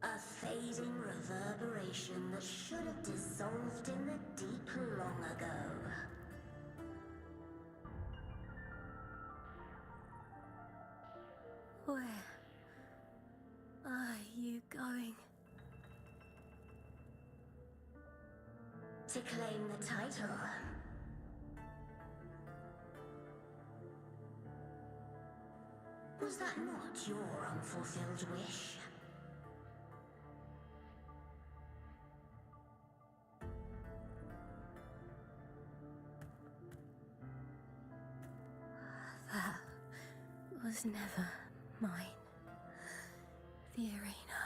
A fading reverberation that should have dissolved in the deep long ago. Where are you going? To claim the title. Was that not your unfulfilled wish? That was never mine. The arena.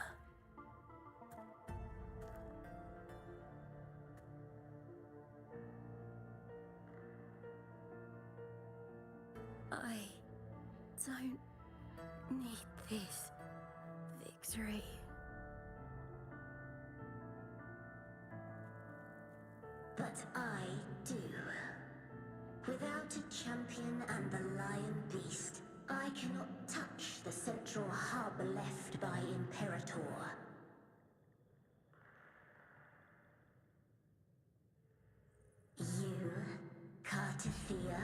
I don't need this victory. But I do. Without a champion and the lion beast, I cannot touch the central hub left by Imperator. You, Cartithia,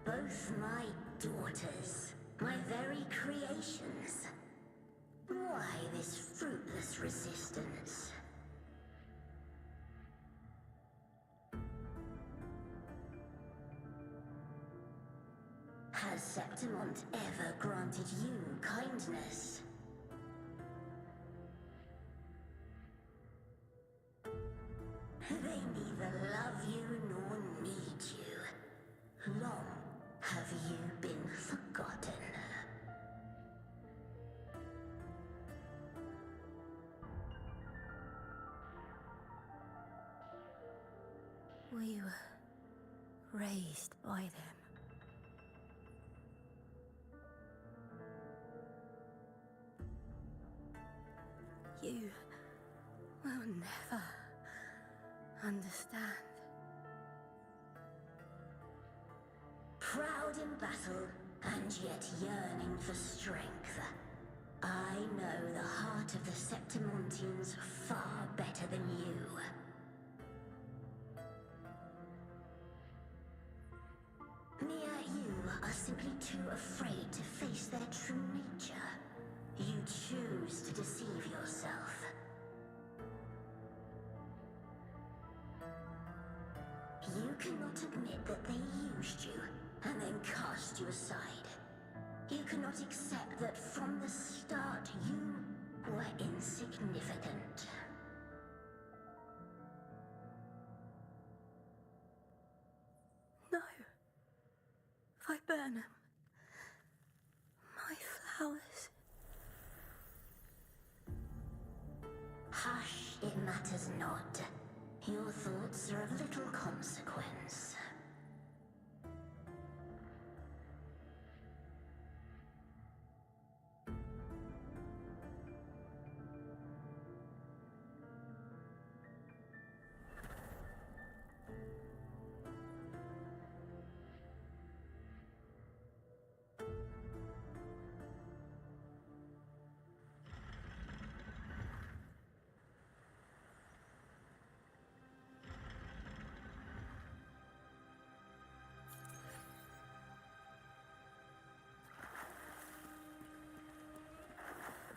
both my daughters, my very creations. Why this fruitless resistance? Has Septimont ever granted you kindness? They neither love you nor need you. Long have you been forgotten? We were raised by them. You will never understand. Proud in battle, and yet yearning for strength. I know the heart of the Septimontians far better than you. Mia, you are simply too afraid to face their true nature. You choose to deceive yourself. You cannot admit that they used you, and then cast you aside. You cannot accept that from the start you were insignificant. No. Viburnum. My flowers. Hush, it matters not. Your thoughts are of little consequence.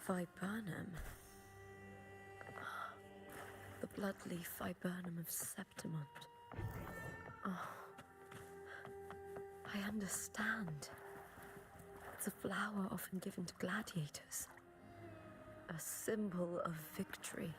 Viburnum. The bloodleaf viburnum of Septimont. Oh, I understand. It's a flower often given to gladiators. A symbol of victory.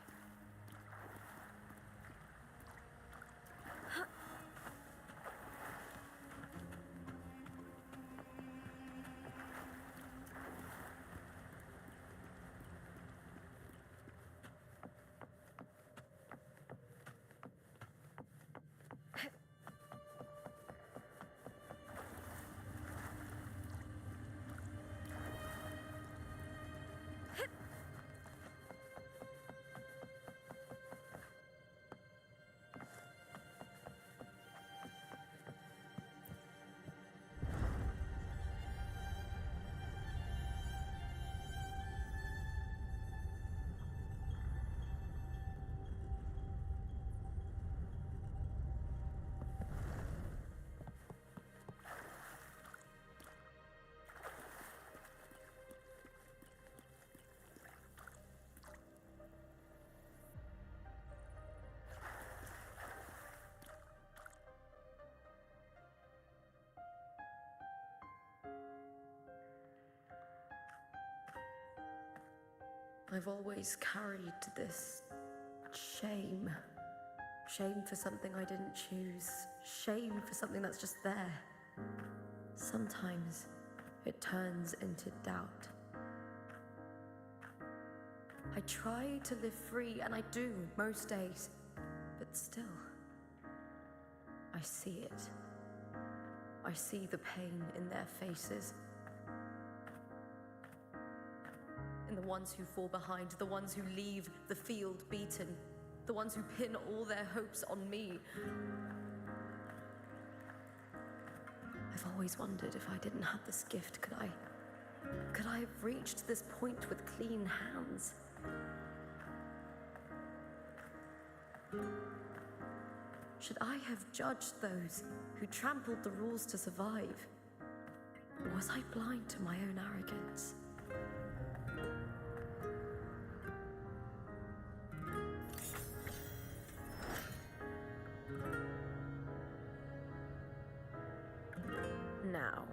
I've always carried this shame. Shame for something I didn't choose. Shame for something that's just there. Sometimes it turns into doubt. I try to live free, and I do most days. But still, I see it. I see the pain in their faces. In the ones who fall behind, the ones who leave the field beaten, the ones who pin all their hopes on me. I've always wondered if I didn't have this gift, could I have reached this point with clean hands? Should I have judged those who trampled the rules to survive? Or was I blind to my own arrogance? Now,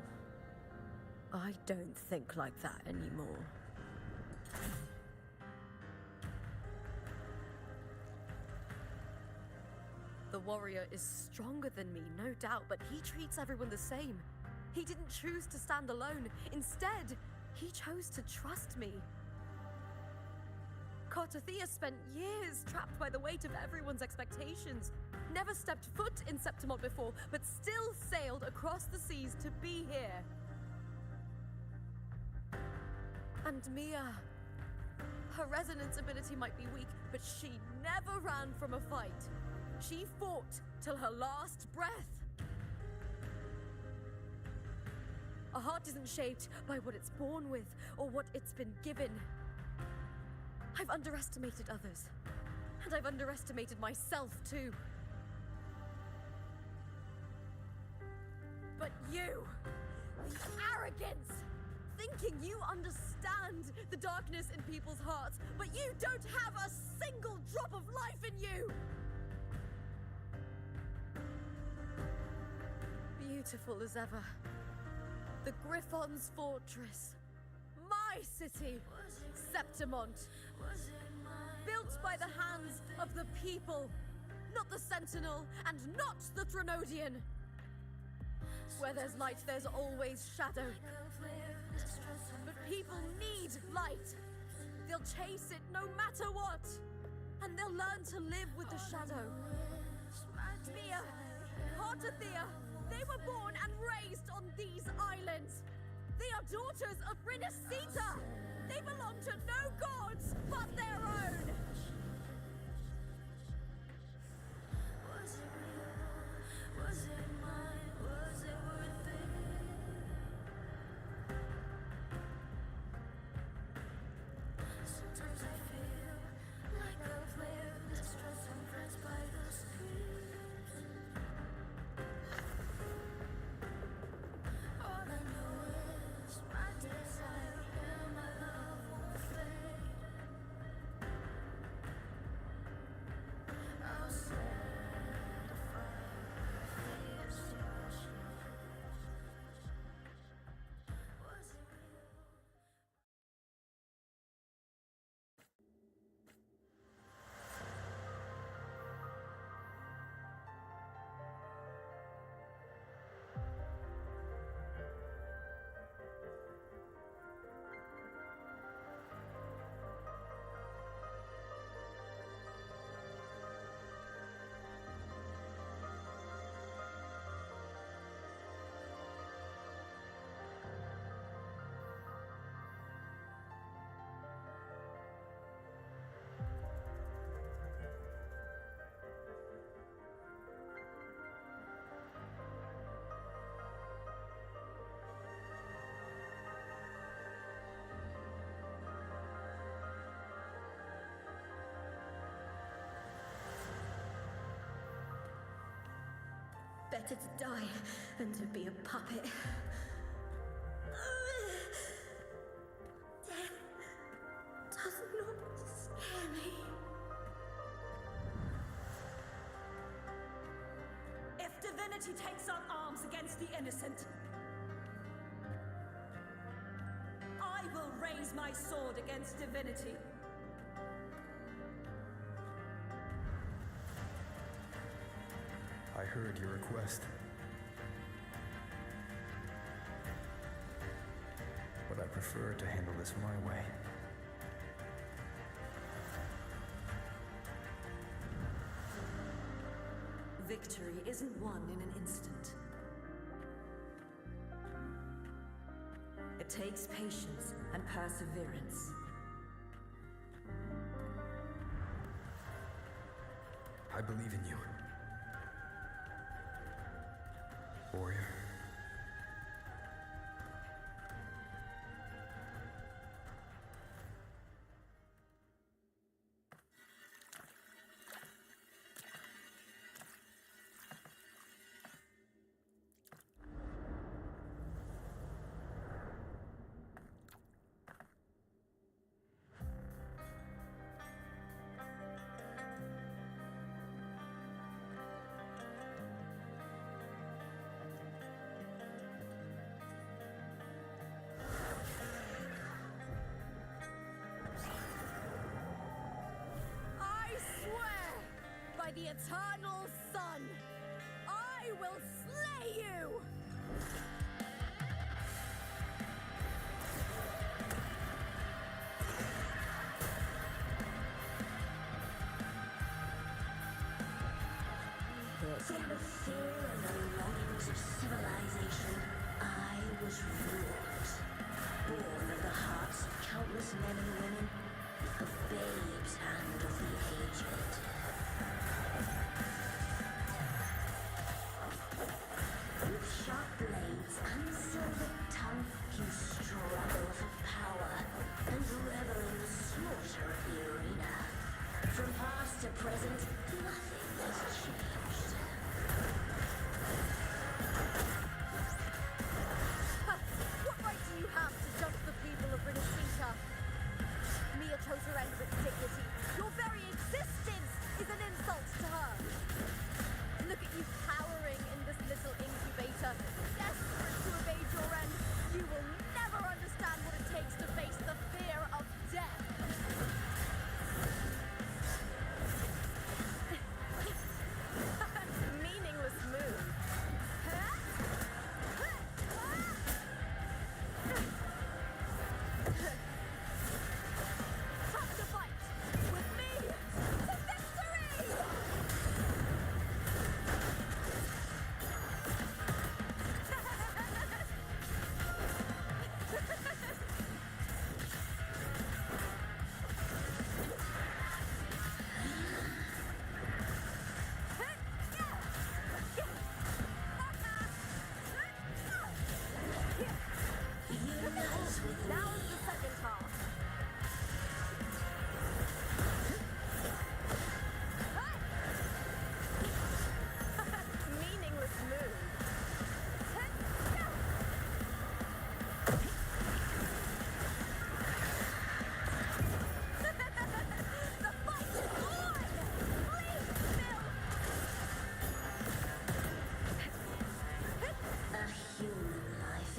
I don't think like that anymore. The warrior is stronger than me, no doubt, but he treats everyone the same. He didn't choose to stand alone. Instead, he chose to trust me. Cartothea spent years trapped by the weight of everyone's expectations. Never stepped foot in Septimont before, but still sailed across the seas to be here. And Mia, her resonance ability might be weak, but she never ran from a fight. She fought till her last breath. A heart isn't shaped by what it's born with or what it's been given. I've underestimated others, and I've underestimated myself too. But you, the arrogance, thinking you understand the darkness in people's hearts, but you don't have a single drop of life in you. beautiful as ever. The Griffon's fortress. My city, Septimont. Built by the hands of the people. Not the Sentinel, and not the Threnodian. Where there's light, there's always shadow. But people need light. They'll chase it no matter what. And they'll learn to live with the shadow. Mia, Hartathea, they were born and raised on these islands. They are daughters of Rinasita. They belong to no gods but their own. Was it real? Was it mine? Was it worth it? Sometimes I feel like I've lived distressed and pressed by the street. All I know is my desire and my love won't fade. I'll set a fire for the destruction. Was it real? Better to die than to be a puppet. Death does not scare me. If divinity takes up arms against the innocent, I will raise my sword against divinity. I heard your request. But I prefer to handle this my way. Victory isn't won in an instant. It takes patience and perseverance. I believe in you. Warrior. By the eternal sun, I will slay you! From the fear and the longings of civilization, I was ruled. Born of the hearts of countless men and women, of babes and of the aged. With sharp blades and silver tongue, you struggle for power and revel in the slaughter of the arena. From past to present, nothing has changed.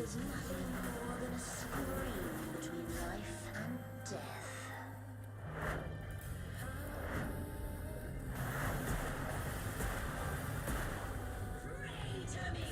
is nothing more than a scream between life and death. Pray to me!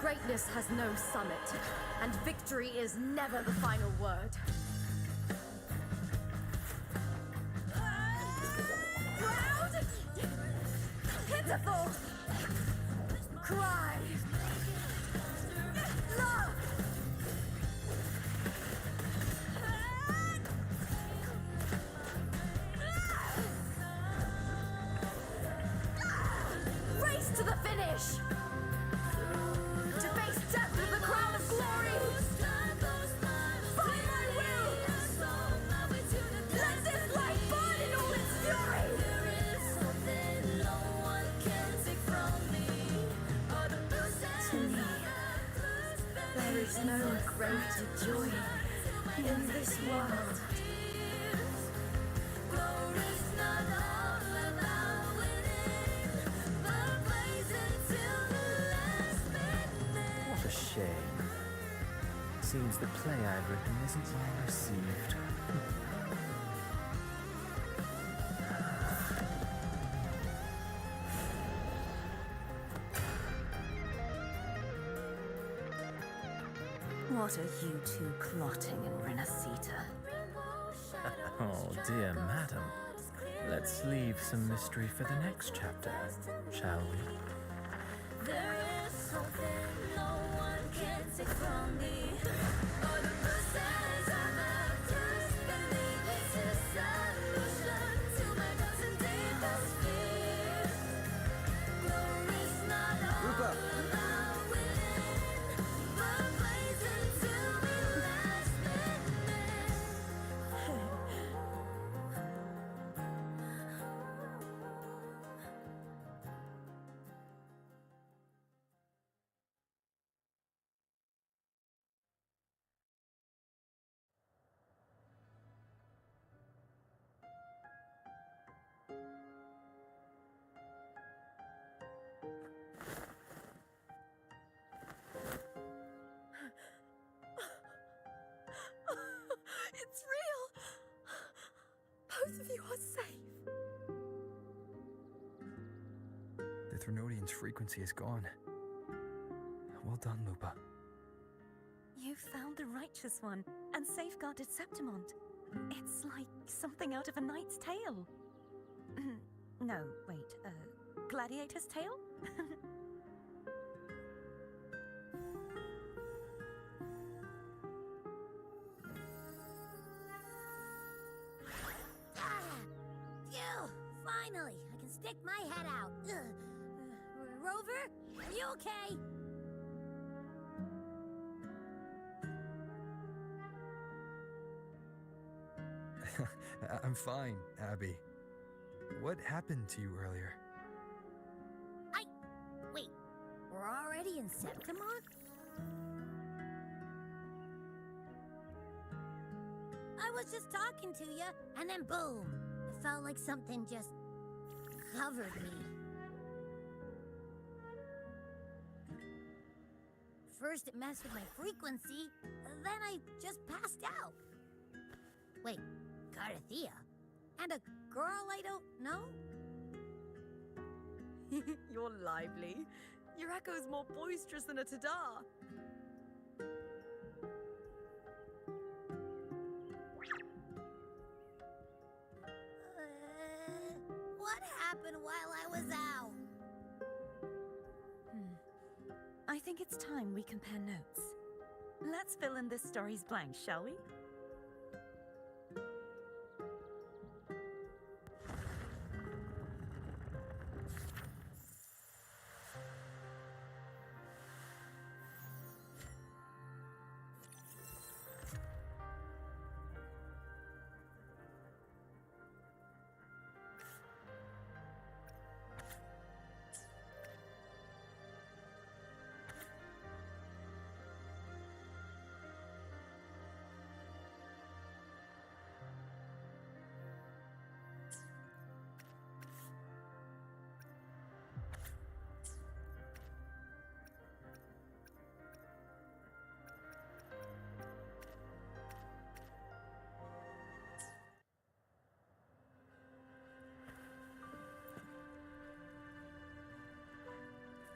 Greatness has no summit, and victory is never the final word. Proud! Pitiful! Cry! Love! Race to the finish! To face death with the crown of glory! By my will! Let this light burn in all its fury! To me, there is no greater joy in this world. What a shame. Seems the play I've written isn't well received. What are you two plotting in Renacita? Oh, dear madam. Let's leave some mystery for the next chapter, shall we? There is something no one can take from me. All the process of the first belief is a solution to my doubts and deepest fears. Glory's not all about winning, but blazing till we last minute. It's real! Both of you are safe. The Threnodian's frequency is gone. Well done, Lupa. You found the righteous one and safeguarded Septimont. It's like something out of a knight's tale. No, wait, gladiator's tale? Phew! Finally, I can stick my head out. Rover, are you okay? I'm fine, Abby. What happened to you earlier? Wait, we're already in Septimont? I was just talking to you, and then boom! It felt like something just covered me. first it messed with my frequency, then I just passed out. Wait, Carthea? And a girl I don't know? You're lively. Your echo's more boisterous than a tada. What happened while I was out? I think it's time we compare notes. Let's fill in this story's blanks, shall we?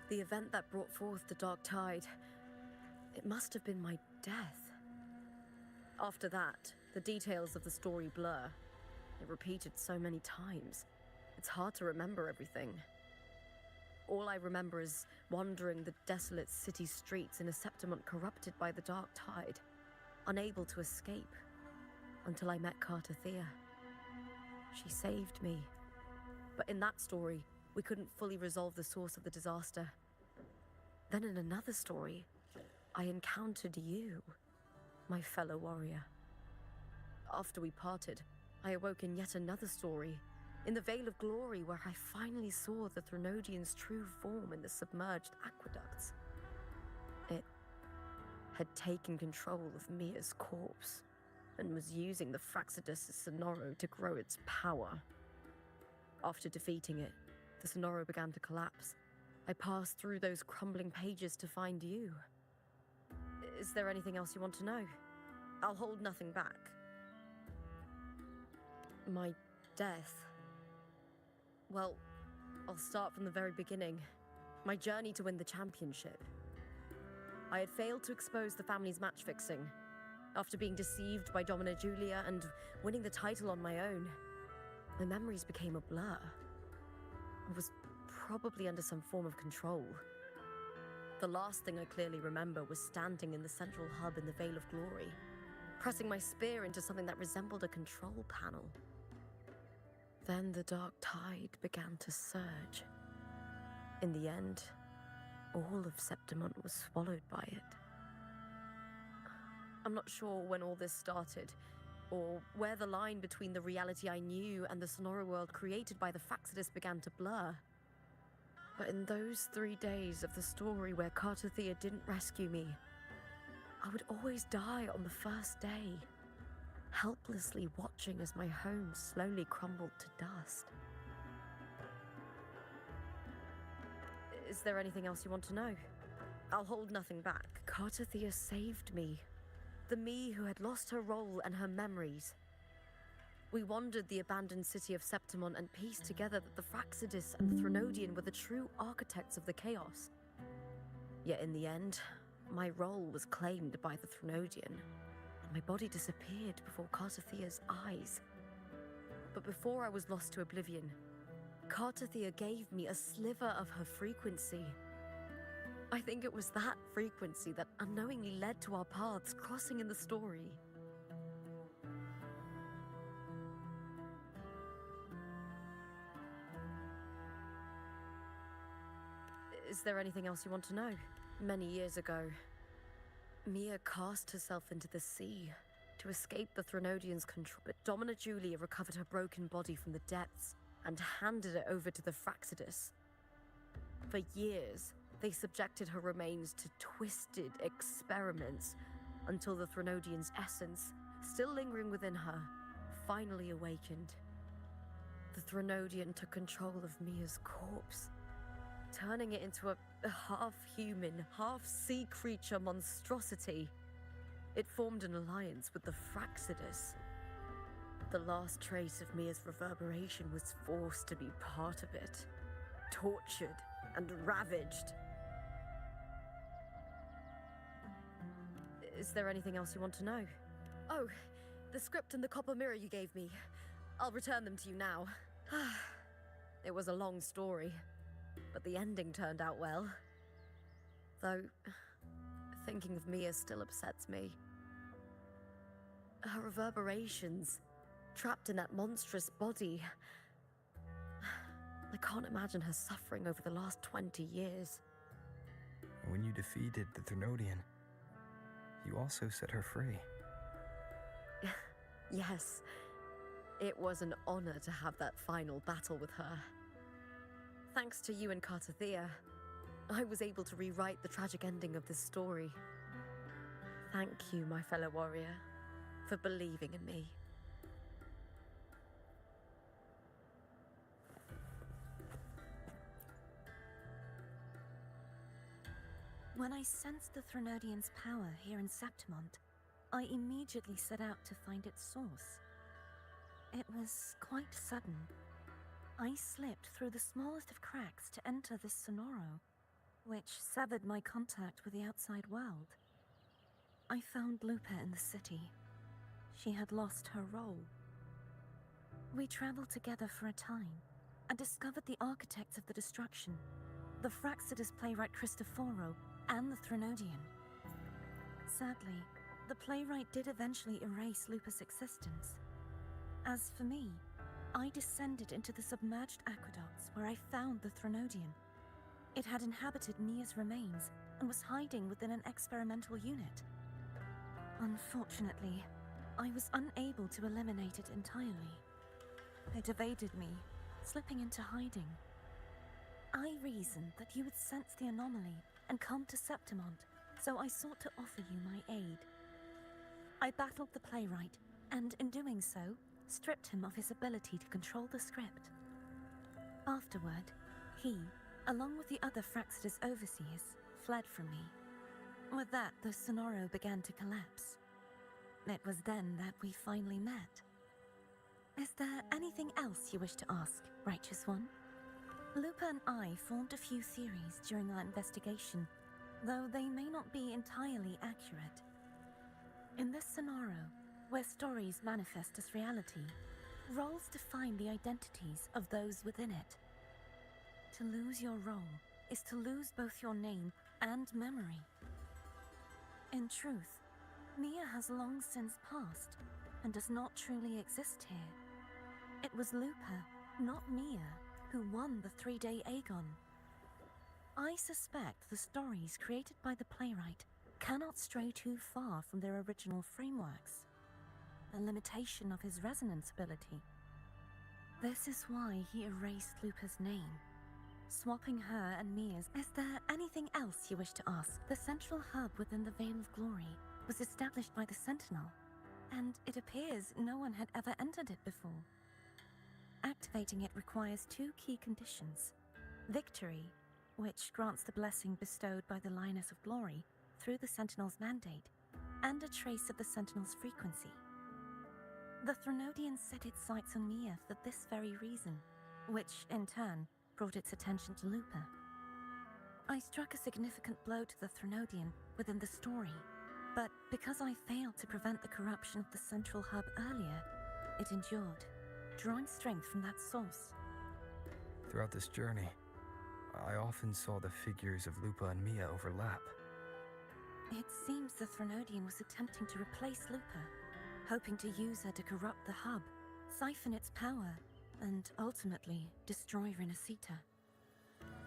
The event that brought forth the dark tide, it must have been my death. After that, the details of the story blur. It repeated so many times. It's hard to remember everything. All I remember is wandering the desolate city streets in a Septimont corrupted by the dark tide, unable to escape, until I met Carthea. She saved me. But in that story, we couldn't fully resolve the source of the disaster. Then in another story, I encountered you, my fellow warrior. After we parted, I awoke in yet another story, in the Vale of Glory, where I finally saw the Threnodian's true form in the submerged aqueducts. It had taken control of Mia's corpse, and was using the Fraxidus' Sonoro to grow its power. After defeating it, the Sonoro began to collapse. I passed through those crumbling pages to find you. Is there anything else you want to know? I'll hold nothing back. My death. Well, I'll start from the very beginning. My journey to win the championship. I had failed to expose the family's match fixing. After being deceived by Domina Julia and winning the title on my own, my memories became a blur. I was probably under some form of control. The last thing I clearly remember was standing in the central hub in the Vale of Glory, pressing my spear into something that resembled a control panel. Then the dark tide began to surge. In the end, all of Septimont was swallowed by it. I'm not sure when all this started, or where the line between the reality I knew and the Sonora world created by the Fraxidus began to blur. But in those 3 days of the story where Carthea didn't rescue me, I would always die on the first day, helplessly watching as my home slowly crumbled to dust. Is there anything else you want to know? I'll hold nothing back. Carthea saved me. The me who had lost her role and her memories. We wandered the abandoned city of Septimont and pieced together that the Fraxidus and the Threnodian were the true architects of the chaos. Yet in the end, my role was claimed by the Threnodian, and my body disappeared before Carthea's eyes. But before I was lost to oblivion, Carthea gave me a sliver of her frequency. I think it was that frequency that unknowingly led to our paths crossing in the story. Is there anything else you want to know? Many years ago, Mia cast herself into the sea to escape the Threnodian's control, but Domina Julia recovered her broken body from the depths and handed it over to the Fraxidus. For years, they subjected her remains to twisted experiments until the Threnodian's essence, still lingering within her, finally awakened. The Threnodian took control of Mia's corpse, turning it into a A half-human, half-sea creature monstrosity. It formed an alliance with the Fraxidus. The last trace of Mia's reverberation was forced to be part of it. Tortured and ravaged. Is there anything else you want to know? Oh, the script and the copper mirror you gave me. I'll return them to you now. It was a long story, but the ending turned out well. Though, thinking of Mia still upsets me. Her reverberations, trapped in that monstrous body. I can't imagine her suffering over the last 20 years. When you defeated the Threnodian, you also set her free. Yes, it was an honor to have that final battle with her. Thanks to you and Cartathea, I was able to rewrite the tragic ending of this story. Thank you, my fellow warrior, for believing in me. When I sensed the Threnodian's power here in Septimont, I immediately set out to find its source. It was quite sudden. I slipped through the smallest of cracks to enter this Sonoro, which severed my contact with the outside world. I found Lupa in the city. She had lost her role. We traveled together for a time and discovered the architects of the destruction, the Fraxidus playwright Cristoforo and the Threnodian. Sadly, the playwright did eventually erase Lupa's existence. As for me, I descended into the submerged aqueducts where I found the Threnodian. It had inhabited Mia's remains and was hiding within an experimental unit. Unfortunately, I was unable to eliminate it entirely. It evaded me, slipping into hiding. I reasoned that you would sense the anomaly and come to Septimont, so I sought to offer you my aid. I battled the playwright, and in doing so, stripped him of his ability to control the script. Afterward, he, along with the other Fraxidus overseers, fled from me. With that, the Sonoro began to collapse. It was then that we finally met. Is there anything else you wish to ask, Righteous One? Lupa and I formed a few theories during our investigation, though they may not be entirely accurate. In this Sonoro, where stories manifest as reality, roles define the identities of those within it. To lose your role is to lose both your name and memory. In truth, Mia has long since passed and does not truly exist here. It was Lupa, not Mia, who won the 3-day Aegon. I suspect the stories created by the playwright cannot stray too far from their original frameworks, a limitation of his resonance ability. This is why he erased Lupa's name, swapping her and Mia's. Is there anything else you wish to ask? The central hub within the Veil of Glory was established by the Sentinel, and it appears no one had ever entered it before. Activating it requires 2 key conditions: victory, which grants the blessing bestowed by the Lioness of Glory through the Sentinel's mandate, and a trace of the Sentinel's frequency. The Threnodian set its sights on Mia for this very reason, which, in turn, brought its attention to Lupa. I struck a significant blow to the Threnodian within the story, but because I failed to prevent the corruption of the central hub earlier, it endured, drawing strength from that source. Throughout this journey, I often saw the figures of Lupa and Mia overlap. It seems the Threnodian was attempting to replace Lupa, hoping to use her to corrupt the hub, siphon its power, and ultimately destroy Renacita.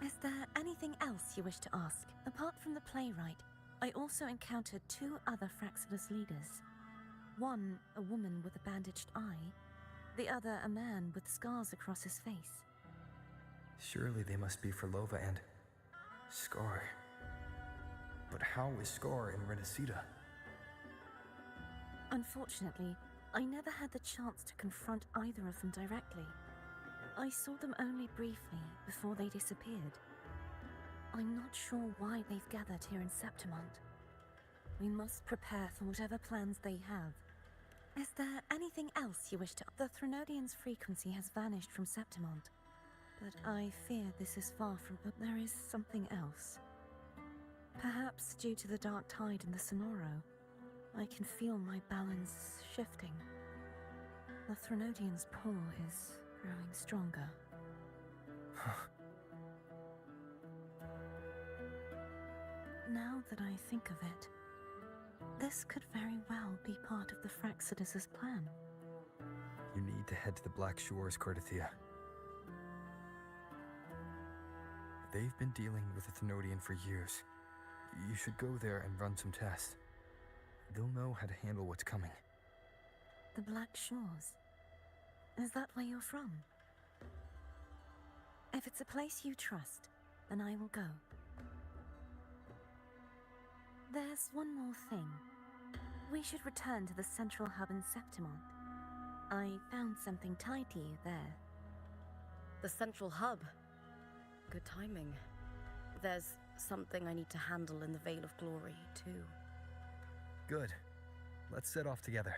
Is there anything else you wish to ask? Apart from the playwright, I also encountered 2 other Fraxidus leaders. One, a woman with a bandaged eye, the other a man with scars across his face. Surely they must be for Lova and Scar. But how is Scar in Renacita? Unfortunately, I never had the chance to confront either of them directly. I saw them only briefly before they disappeared. I'm not sure why they've gathered here in Septimont. We must prepare for whatever plans they have. Is there anything else you wish to... The Threnodian's frequency has vanished from Septimont, but I fear this is far from... But there is something else. Perhaps due to the dark tide in the Sonoro, I can feel my balance shifting. The Threnodian's pull is growing stronger. Now that I think of it, this could very well be part of the Fraxidus' plan. You need to head to the Black Shores, Cordothea. They've been dealing with the Thenodian for years. You should go there and run some tests. They'll know how to handle what's coming. The Black Shores? Is that where you're from? If it's a place you trust, then I will go. There's one more thing. We should return to the central hub in Septimont. I found something tied to you there. The central hub. Good timing. There's something I need to handle in the Veil of Glory, too. Good. Let's set off together.